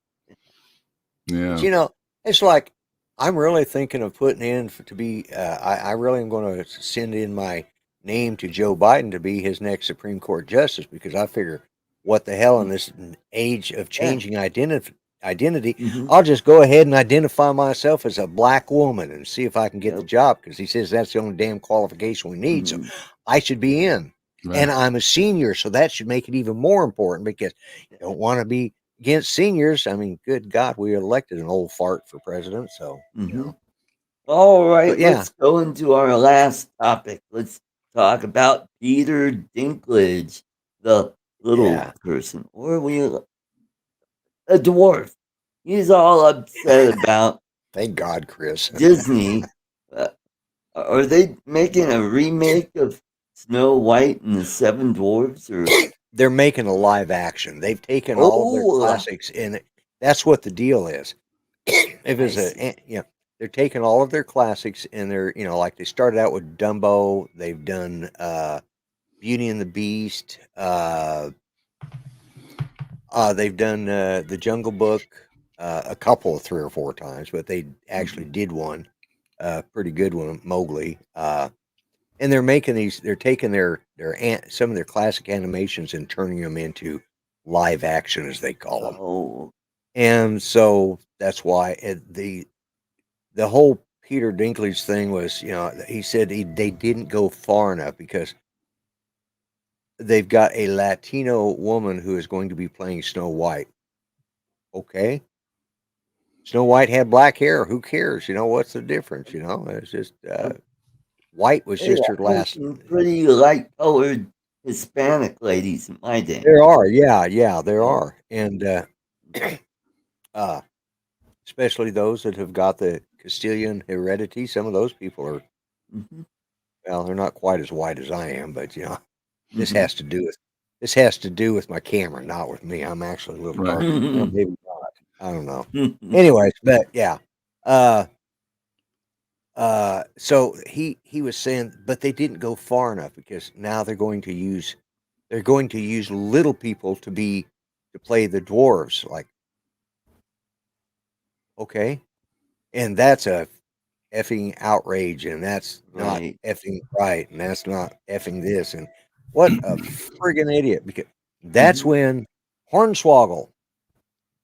Yeah. But it's like I'm really thinking of putting in to be. I really am going to send in my name to Joe Biden to be his next Supreme Court justice because I figure, what the hell in this age of changing identity, I'll just go ahead and identify myself as a black woman and see if I can get the job because he says that's the only damn qualification we need. So I should be in. Right. And I'm a senior, so that should make it even more important because you don't want to be against seniors. I mean, good God, we elected an old fart for president. So, All right, yeah. let's go into our last topic. Let's talk about Peter Dinklage. the little person, or are we a dwarf? He's all upset about. Thank God, Chris. Disney. Are they making a remake of Snow White and the Seven Dwarfs, or they're making a live action? They've taken all of their classics, and that's what the deal is. If it's they're taking all of their classics, and they're like they started out with Dumbo. They've done Beauty and the Beast. They've done the Jungle Book a couple of 3 or 4 times, but they actually did one, pretty good one, Mowgli. And they're making these. They're taking some of their classic animations and turning them into live action, as they call them. Oh, and so that's why the whole Peter Dinklage thing was, he said they didn't go far enough because they've got a Latino woman who is going to be playing Snow White. Okay. Snow White had black hair. Who cares? What's the difference? It's just white was just her last. some pretty light-colored Hispanic ladies in my day. There are, yeah, there are, and especially those that have got the Castilian heredity. Some of those people are, well, they're not quite as white as I am, but this has to do with my camera, not with me. I'm actually a little dark. Maybe not. I don't know. Anyways, but yeah. So he was saying, but they didn't go far enough because now they're going to use little people to play the dwarves. Like, okay, and that's a effing outrage, and that's not effing right, and that's not effing this, and what a friggin' idiot! Because that's when Hornswoggle,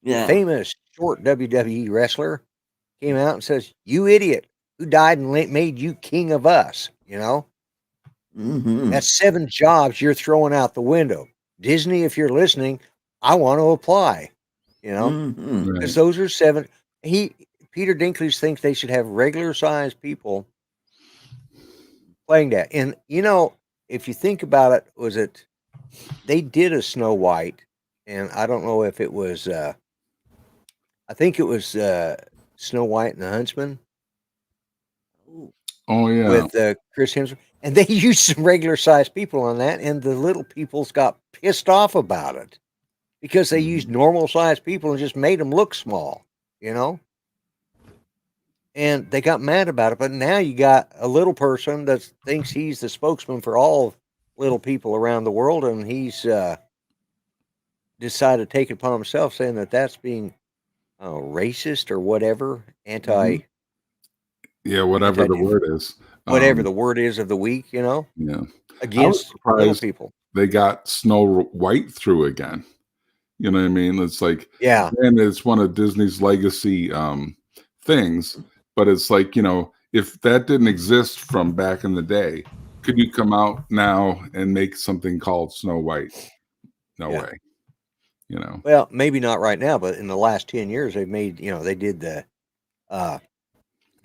famous short WWE wrestler, came out and says, "You idiot! Who died and made you king of us?" That's 7 jobs you're throwing out the window. Disney, if you're listening, I want to apply. Because those are 7. Peter Dinklage thinks they should have regular sized people playing that. And if you think about it, they did a Snow White, and I don't know if it was I think it was Snow White and the Huntsman. Oh yeah, with Chris Hemsworth, and they used some regular sized people on that, and the little peoples got pissed off about it because they used normal sized people and just made them look small, and they got mad about it. But now you got a little person that thinks he's the spokesman for all little people around the world, and he's decided to take it upon himself, saying that that's being racist or whatever, whatever the word is. Whatever the word is of the week, Yeah. Against little people. They got Snow White through again. You know what I mean? It's like, and it's one of Disney's legacy things, but it's like, if that didn't exist from back in the day, could you come out now and make something called Snow White? No way. Well, maybe not right now, but in the last 10 years, they've made, they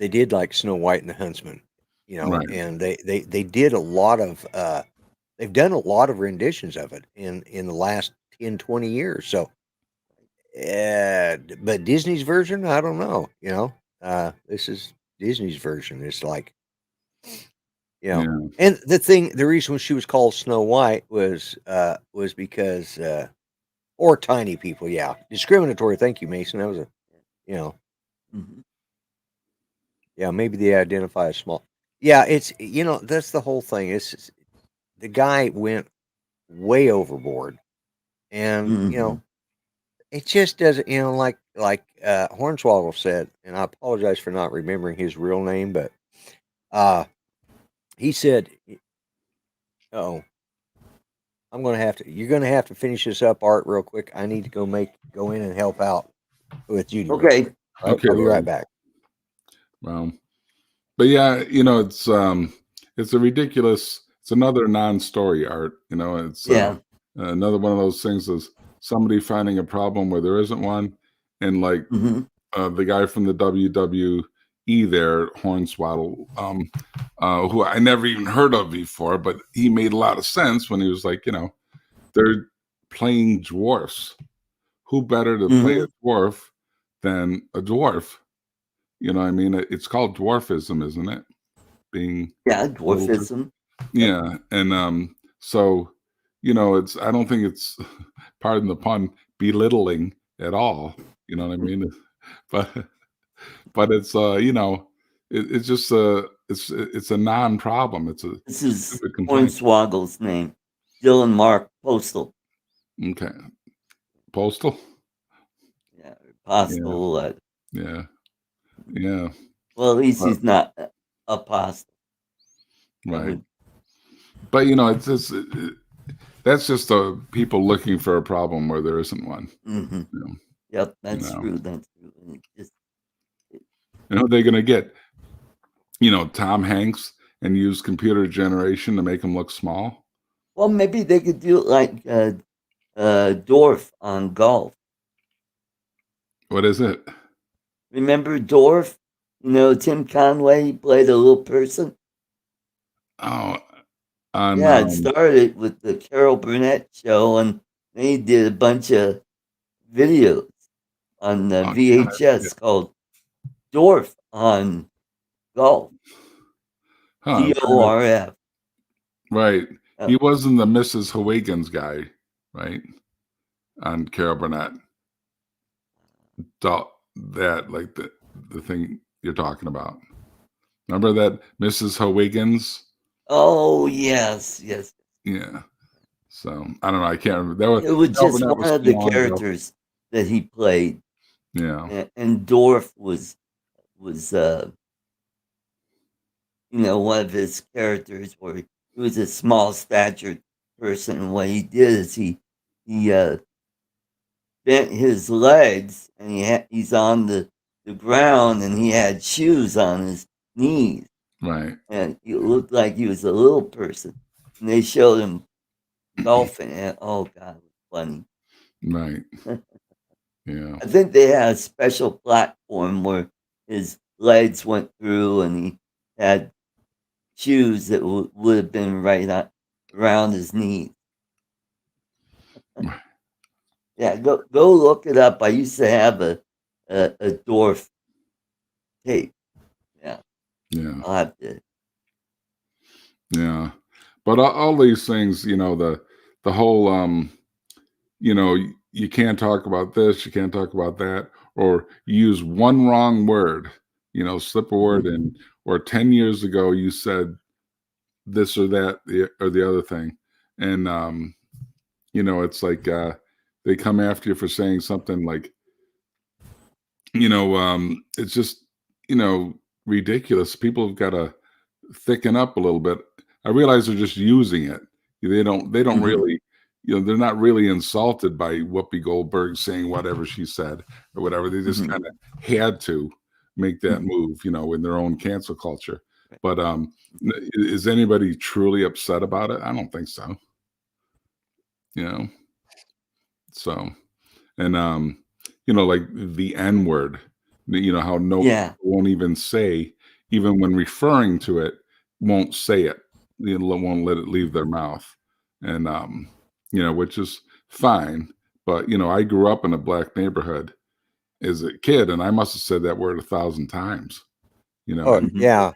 did like Snow White and the Huntsman, and they did a lot of, they've done a lot of renditions of it in the last 10, 20 years. So, but Disney's version, I don't know, this is Disney's version. It's like, and the reason she was called Snow White was because, or tiny people. Yeah. Discriminatory. Thank you, Mason. That was yeah, maybe they identify as small. Yeah, it's that's the whole thing. It's the guy went way overboard, and it just doesn't. Like Hornswoggle said, and I apologize for not remembering his real name, but he said, "Oh, you're gonna have to finish this up, Art, real quick. I need to go in and help out with Judy." Okay. I'll be right back. Well, but yeah, it's a ridiculous. It's another non-story, Art. It's another one of those things is somebody finding a problem where there isn't one, and like the guy from the WWE there, Hornswoggle, who I never even heard of before, but he made a lot of sense when he was like, they're playing dwarfs. Who better to play a dwarf than a dwarf? You know, I mean, it's called dwarfism, isn't it? Being dwarfism. Yeah, and so you know, I don't think it's, pardon the pun, belittling at all. You know what I mean? But it's you know, it's just it's a non-problem. This is stupid complaint. Hornswoggle's name, Dylan Mark Postal. Okay, Postal. Yeah, Postal. Yeah. Yeah. Well, at least he's not apostle. Right. But you know, it's just that's just people looking for a problem where there isn't one. Mm-hmm. You know, yep, that's true. That's true. And you know, they're gonna get, you know, Tom Hanks and use computer generation to make him look small. Well, maybe they could do it like Dorf on golf. What is it? Remember Dorf? You know, Tim Conway, he played a little person. Oh, it started with the Carol Burnett show, and they did a bunch of videos on VHS called Dorf on golf. DORF. Right. He wasn't the Mrs. Huygens guy, right? On Carol Burnett. That, like the thing you're talking about. Remember that Mrs. Huygens? Oh, yes. Yeah. So I don't know. I can't remember. It was just one of the characters that he played. Yeah. And Dorf was you know, one of his characters where he was a small statured person. And what he did is he bent his legs, and he's on the ground, and he had shoes on his knees. Right. And it looked like he was a little person. And they showed him golfing, and oh God, it was funny. Right. Yeah. I think they had a special platform where his legs went through, and he had shoes that would have been right around his knees. Yeah, go look it up. I used to have a Dorf tape. Yeah. I'll have to. Yeah, but all these things, you know, the whole you know, you can't talk about this, you can't talk about that, or use one wrong word, you know, slip a word in, or 10 years ago you said this or that or the other thing, and you know, it's like they come after you for saying something like, you know, it's just, you know, ridiculous. People have got to thicken up a little bit. I realize they're just using it. They don't really, you know, they're not really insulted by Whoopi Goldberg saying whatever she said or whatever. They just kind of had to make that move, you know, in their own cancel culture. But is anybody truly upset about it? I don't think so. You know, so, and you know, like the N word, you know, how won't even say, even when referring to it, won't say it. They won't let it leave their mouth. And you know, which is fine. But you know, I grew up in a black neighborhood as a kid, and I must have said that word 1,000 times. You know. Oh, yeah.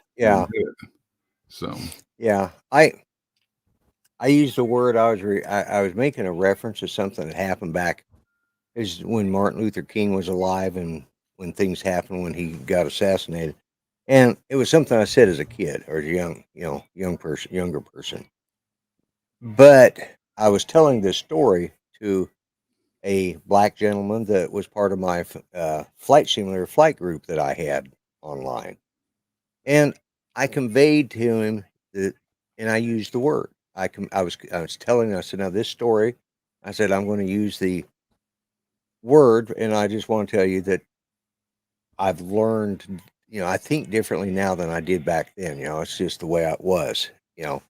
So yeah, I used the word. I was making a reference to something that happened back is when Martin Luther King was alive, and when things happened when he got assassinated. And it was something I said as a kid or as a younger person. But I was telling this story to a black gentleman that was part of my flight simulator flight group that I had online. And I conveyed to him that, and I used the word. I was telling him, I said, now this story, I said, I'm going to use the word, and I just want to tell you that I've learned, you know, I think differently now than I did back then. You know, it's just the way I was, you know.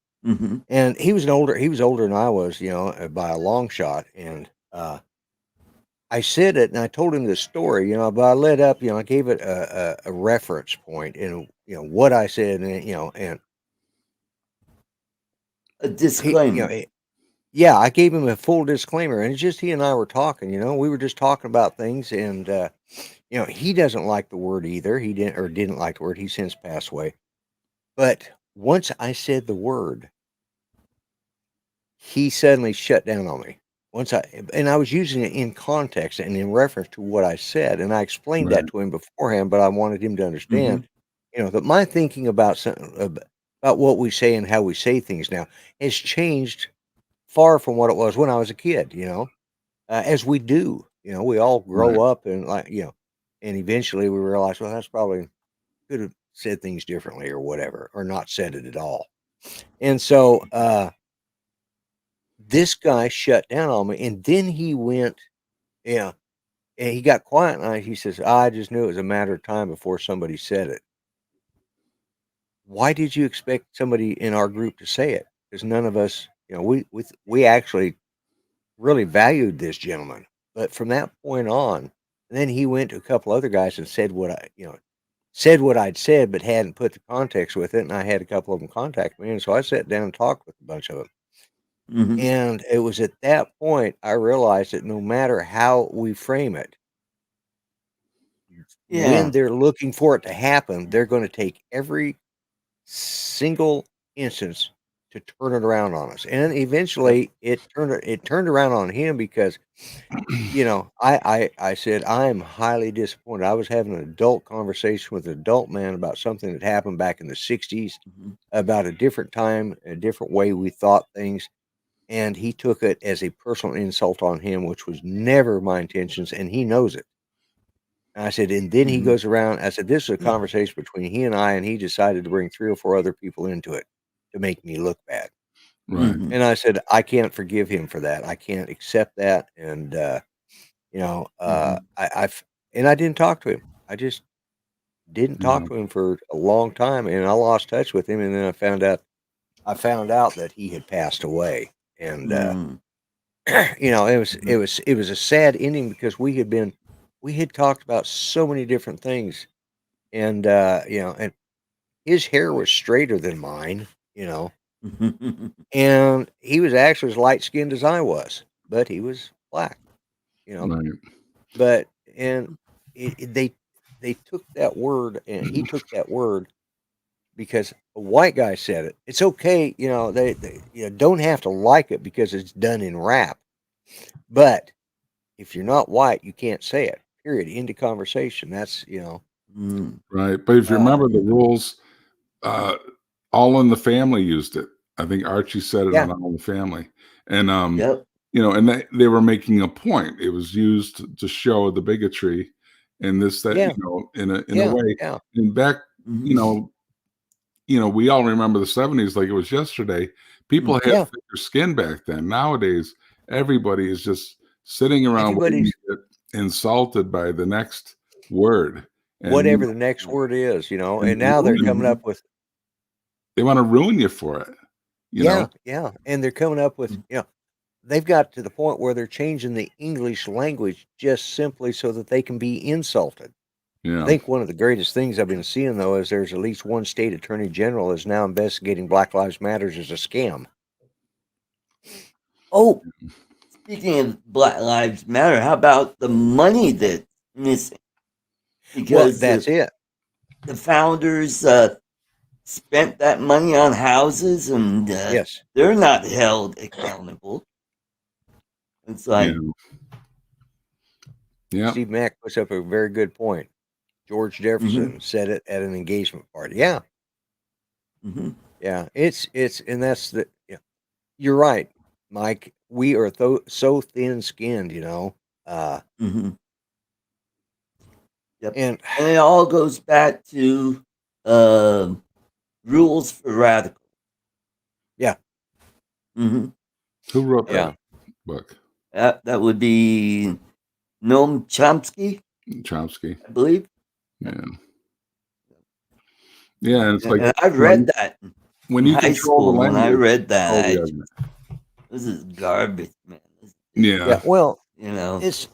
And he was older than I was, you know, by a long shot. And I said it, and I told him the story, you know, but I led up, you know, I gave it a reference point in, you know, what I said, and you know, and a disclaimer. yeah, I gave him a full disclaimer, and it's just he and I were talking. We were just talking about things, and he doesn't like the word either. He didn't like the word. He's since passed away. But once I said the word, he suddenly shut down on me. I was using it in context and in reference to what I said, and I explained Right. that to him beforehand. But I wanted him to understand, Mm-hmm. that my thinking about about what we say and how we say things now has changed far from what it was when I was a kid. As we do, we all grow Right. up and and eventually we realize, well, that's probably could have said things differently or whatever, or not said it at all. And so this guy shut down on me, and then he went, yeah, and he got quiet, and he says, I just knew it was a matter of time before somebody said it. Why did you expect somebody in our group to say it? Because none of us, we actually really valued this gentleman. But from that point on, and then he went to a couple other guys and said said what I'd said, but hadn't put the context with it. And I had a couple of them contact me, and so I sat down and talked with a bunch of them. Mm-hmm. And it was at that point I realized that no matter how we frame it, when Yeah. they're looking for it to happen, they're going to take every single instance to turn it around on us. And Yep. eventually it turned around on him because I said, I'm highly disappointed. I was having an adult conversation with an adult man about something that happened back in the 60s, Mm-hmm. about a different time, a different way we thought things. And he took it as a personal insult on him, which was never my intentions, and he knows it. And I said, and then he Mm-hmm. goes around. I said, this is a conversation between he and I, and he decided to bring 3 or 4 other people into it to make me look bad. Right. Mm-hmm. And I said, I can't forgive him for that. I can't accept that. And Mm-hmm. I didn't talk to him. I just didn't talk Yeah. to him for a long time, and I lost touch with him. And then I found out that he had passed away. And Mm-hmm. it was a sad ending because we had talked about so many different things, and and his hair was straighter than mine, and he was actually as light skinned as I was, but he was black, you know. Right. But and they took that word, and he took that word because a white guy said it. It's okay, they don't have to like it because it's done in rap, but if you're not white, you can't say it. Period. End of conversation. That's Mm-hmm. Right. But if you uh, remember the rules, uh, All in the Family used it. I think Archie said it yeah, on All in the Family. And Yep. and they were making a point. It was used to show the bigotry and this, that, yeah, in a yeah, way. yeah. And back, you Mm-hmm. know, we all remember the 70s like it was yesterday. People had Yeah. thicker skin back then. Nowadays, everybody is just sitting around waiting Everybody's to get insulted by the next word. And whatever the next word is, and and now they're ruin coming Mm-hmm. up with they want to ruin you for it, you know? yeah, yeah, and they're coming up with they've got to the point where they're changing the English language just simply so that they can be insulted. I Yeah. think one of the greatest things I've been seeing though is there's at least one state attorney general is now investigating Black Lives Matters as a scam. Oh, speaking of Black Lives Matter, how about the money that's missing? Well, Because that's it. the founders spent that money on houses, and Yes. they're not held accountable. It's Yeah. like, Yeah. Steve Mack puts up a very good point. George mm-hmm. Jefferson said it at an engagement party. Yeah, Mm-hmm. yeah. It's and that's the yeah. You're right, Mike. We are so thin-skinned, uh, Mm-hmm. Yep. and And it all goes back to uh, rules for radical. yeah, Mm-hmm. Who wrote that yeah, book? That would be Noam Chomsky, Chomsky. I believe. Yeah. Yeah. And it's like, And I read that when in you high control the school. When I language, read that, control the I argument. this is garbage, man. yeah. Yeah. Well, You know. it's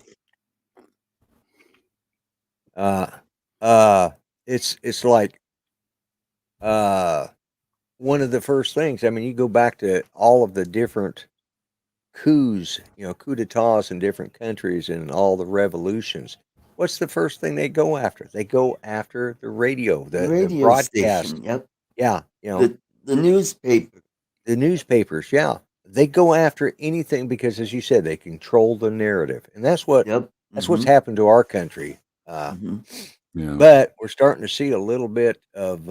uh, uh, it's like uh, one of the first things. I mean, you go back to all of the different coups, coup d'etats in different countries and all the revolutions, what's the first thing they go after? They go after the radio, The the radio broadcast. station. Yep. Yeah, The newspaper. the newspapers. Yeah, they go after anything because, as you said, they control the narrative, and that's Yep. what's happened to our country. Yeah. But we're starting to see a little bit of,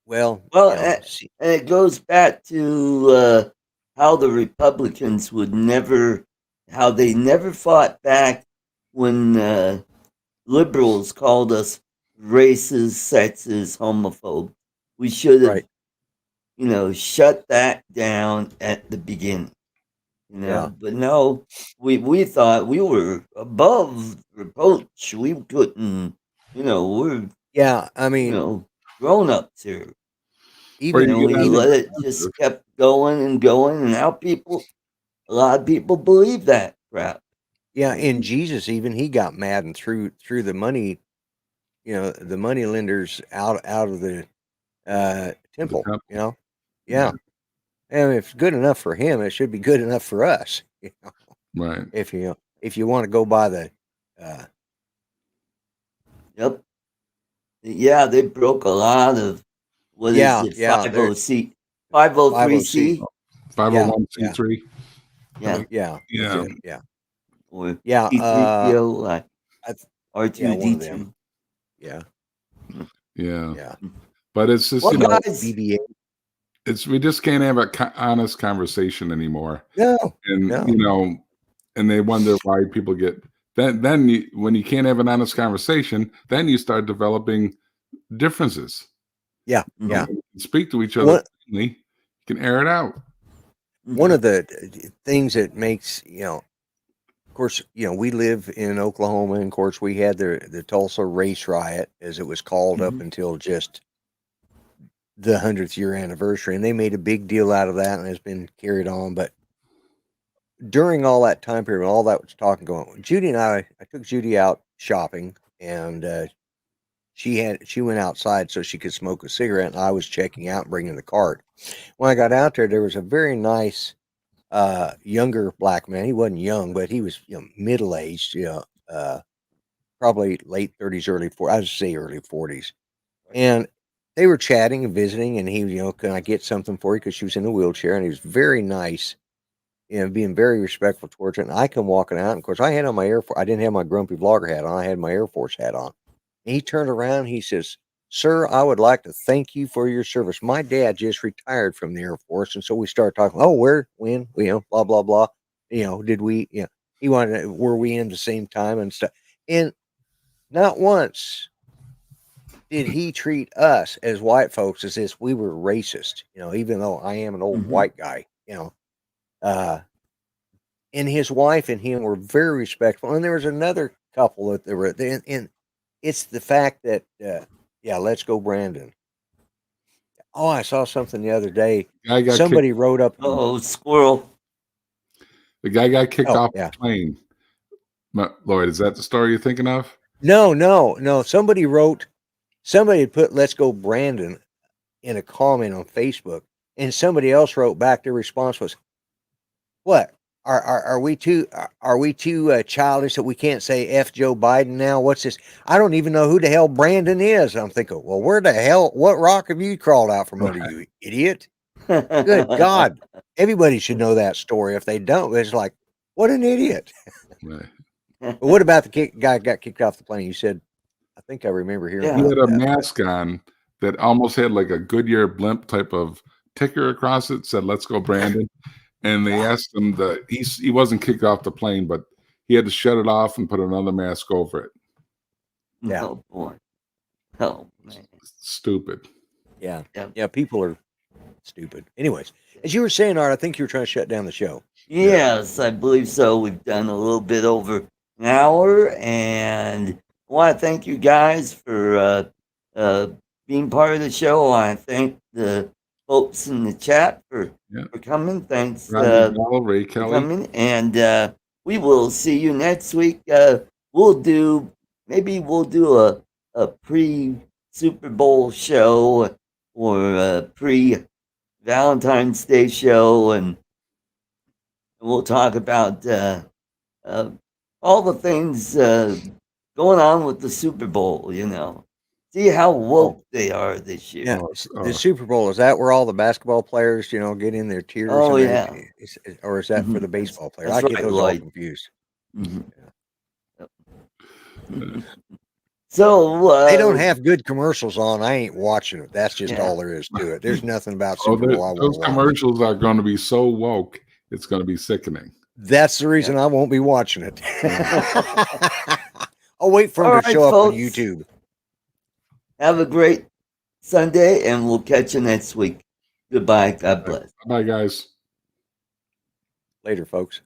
Well, and it goes back to how the Republicans how they never fought back when liberals called us racist, sexist, homophobe. We should have, right. shut that down at the beginning. Yeah. But no, we thought we were above reproach. We couldn't, we're Yeah, I mean, grown ups here. even And we let it just kept going and going, and now a lot of people believe that crap. yeah, and Jesus, even he got mad and threw the money, the money lenders out of the temple. Yeah. And if it's good enough for him, it should be good enough for us. Right. If you want to go by the Yep. Yeah, they broke a lot of what is it? 50C, 503C, 501c3. Yeah. Yeah. Yeah. Yeah. Or Yeah. C3PO, like R2D2. Yeah. Yeah. But it's just guys, we just can't have an honest conversation anymore. No. And and they wonder why people get then when you can't have an honest conversation, then you start developing differences. Yeah. Yeah. Speak to each other. You can air it out. One of the things that makes, of course, we live in Oklahoma, and of course we had the Tulsa race riot, as it was called, up until just the 100th year anniversary, and they made a big deal out of that, and it's been carried on. But during all that time period, all that was talking going on, Judy and I took Judy out shopping, and she went outside so she could smoke a cigarette, and I was checking out and bringing the cart. When I got out there was a very nice younger black man. He wasn't young, but he was middle-aged, probably late 30s, early 40s. I would say early 40s. And they were chatting and visiting, and he, can I get something for you? Because she was in a wheelchair, and he was very nice, being very respectful towards her. And I come walking out, and of course, I had on my I didn't have my grumpy vlogger hat on. I had my Air Force hat on. And he turned around, and he says, "Sir, I would like to thank you for your service. My dad just retired from the Air Force." And so we started talking, where, when, blah, blah, blah. Did we, he wanted to, were we in the same time and stuff? And not once did he treat us as white folks as if we were racist, even though I am an old white guy, and his wife and him were very respectful. And there was another couple that they were, and it's the fact that, let's go, Brandon. Oh, I saw something the other day. Somebody wrote up. Oh, squirrel. The guy got kicked off the plane. Lloyd, is that the story you're thinking of? No. Somebody had put "Let's go, Brandon" in a comment on Facebook, and somebody else wrote back. Their response was, "What? Are we too childish that we can't say F Joe Biden now? What's this? I don't even know who the hell Brandon is." I'm thinking, well, what rock have you crawled out from under, you idiot? Good God. Everybody should know that story. If they don't, it's like, what an idiot. Right. But what about the guy got kicked off the plane? You said, I think I remember hearing he had a mask on that almost had like a Goodyear blimp type of ticker across it, said "Let's go, Brandon." And they asked him he wasn't kicked off the plane, but he had to shut it off and put another mask over it. Yeah. Oh boy. Oh man. Stupid. Yeah. Yeah. People are stupid. Anyways, as you were saying, Art, I think you were trying to shut down the show. Yes, I believe so. We've done a little bit over an hour, and I want to thank you guys for being part of the show. I want to thank the folks in the chat for coming. Thanks Ray for Kelly. coming, and we will see you next week. We'll do a pre Super Bowl show or a pre Valentine's Day show, and we'll talk about all the things going on with the Super Bowl. See how woke they are this year. Yeah, the Super Bowl, is that where all the basketball players, get in their tears? Oh, yeah. Or is that for the baseball players? That's I get right, those Lloyd. all confused. So they don't have good commercials on. I ain't watching it. That's just all there is to it. There's nothing about Super Bowl I want to watch. Those commercials are going to be so woke, it's going to be sickening. That's the reason I won't be watching it. I'll wait for them to show up on YouTube. Have a great Sunday, and we'll catch you next week. Goodbye. God bless. Bye, guys. Later, folks.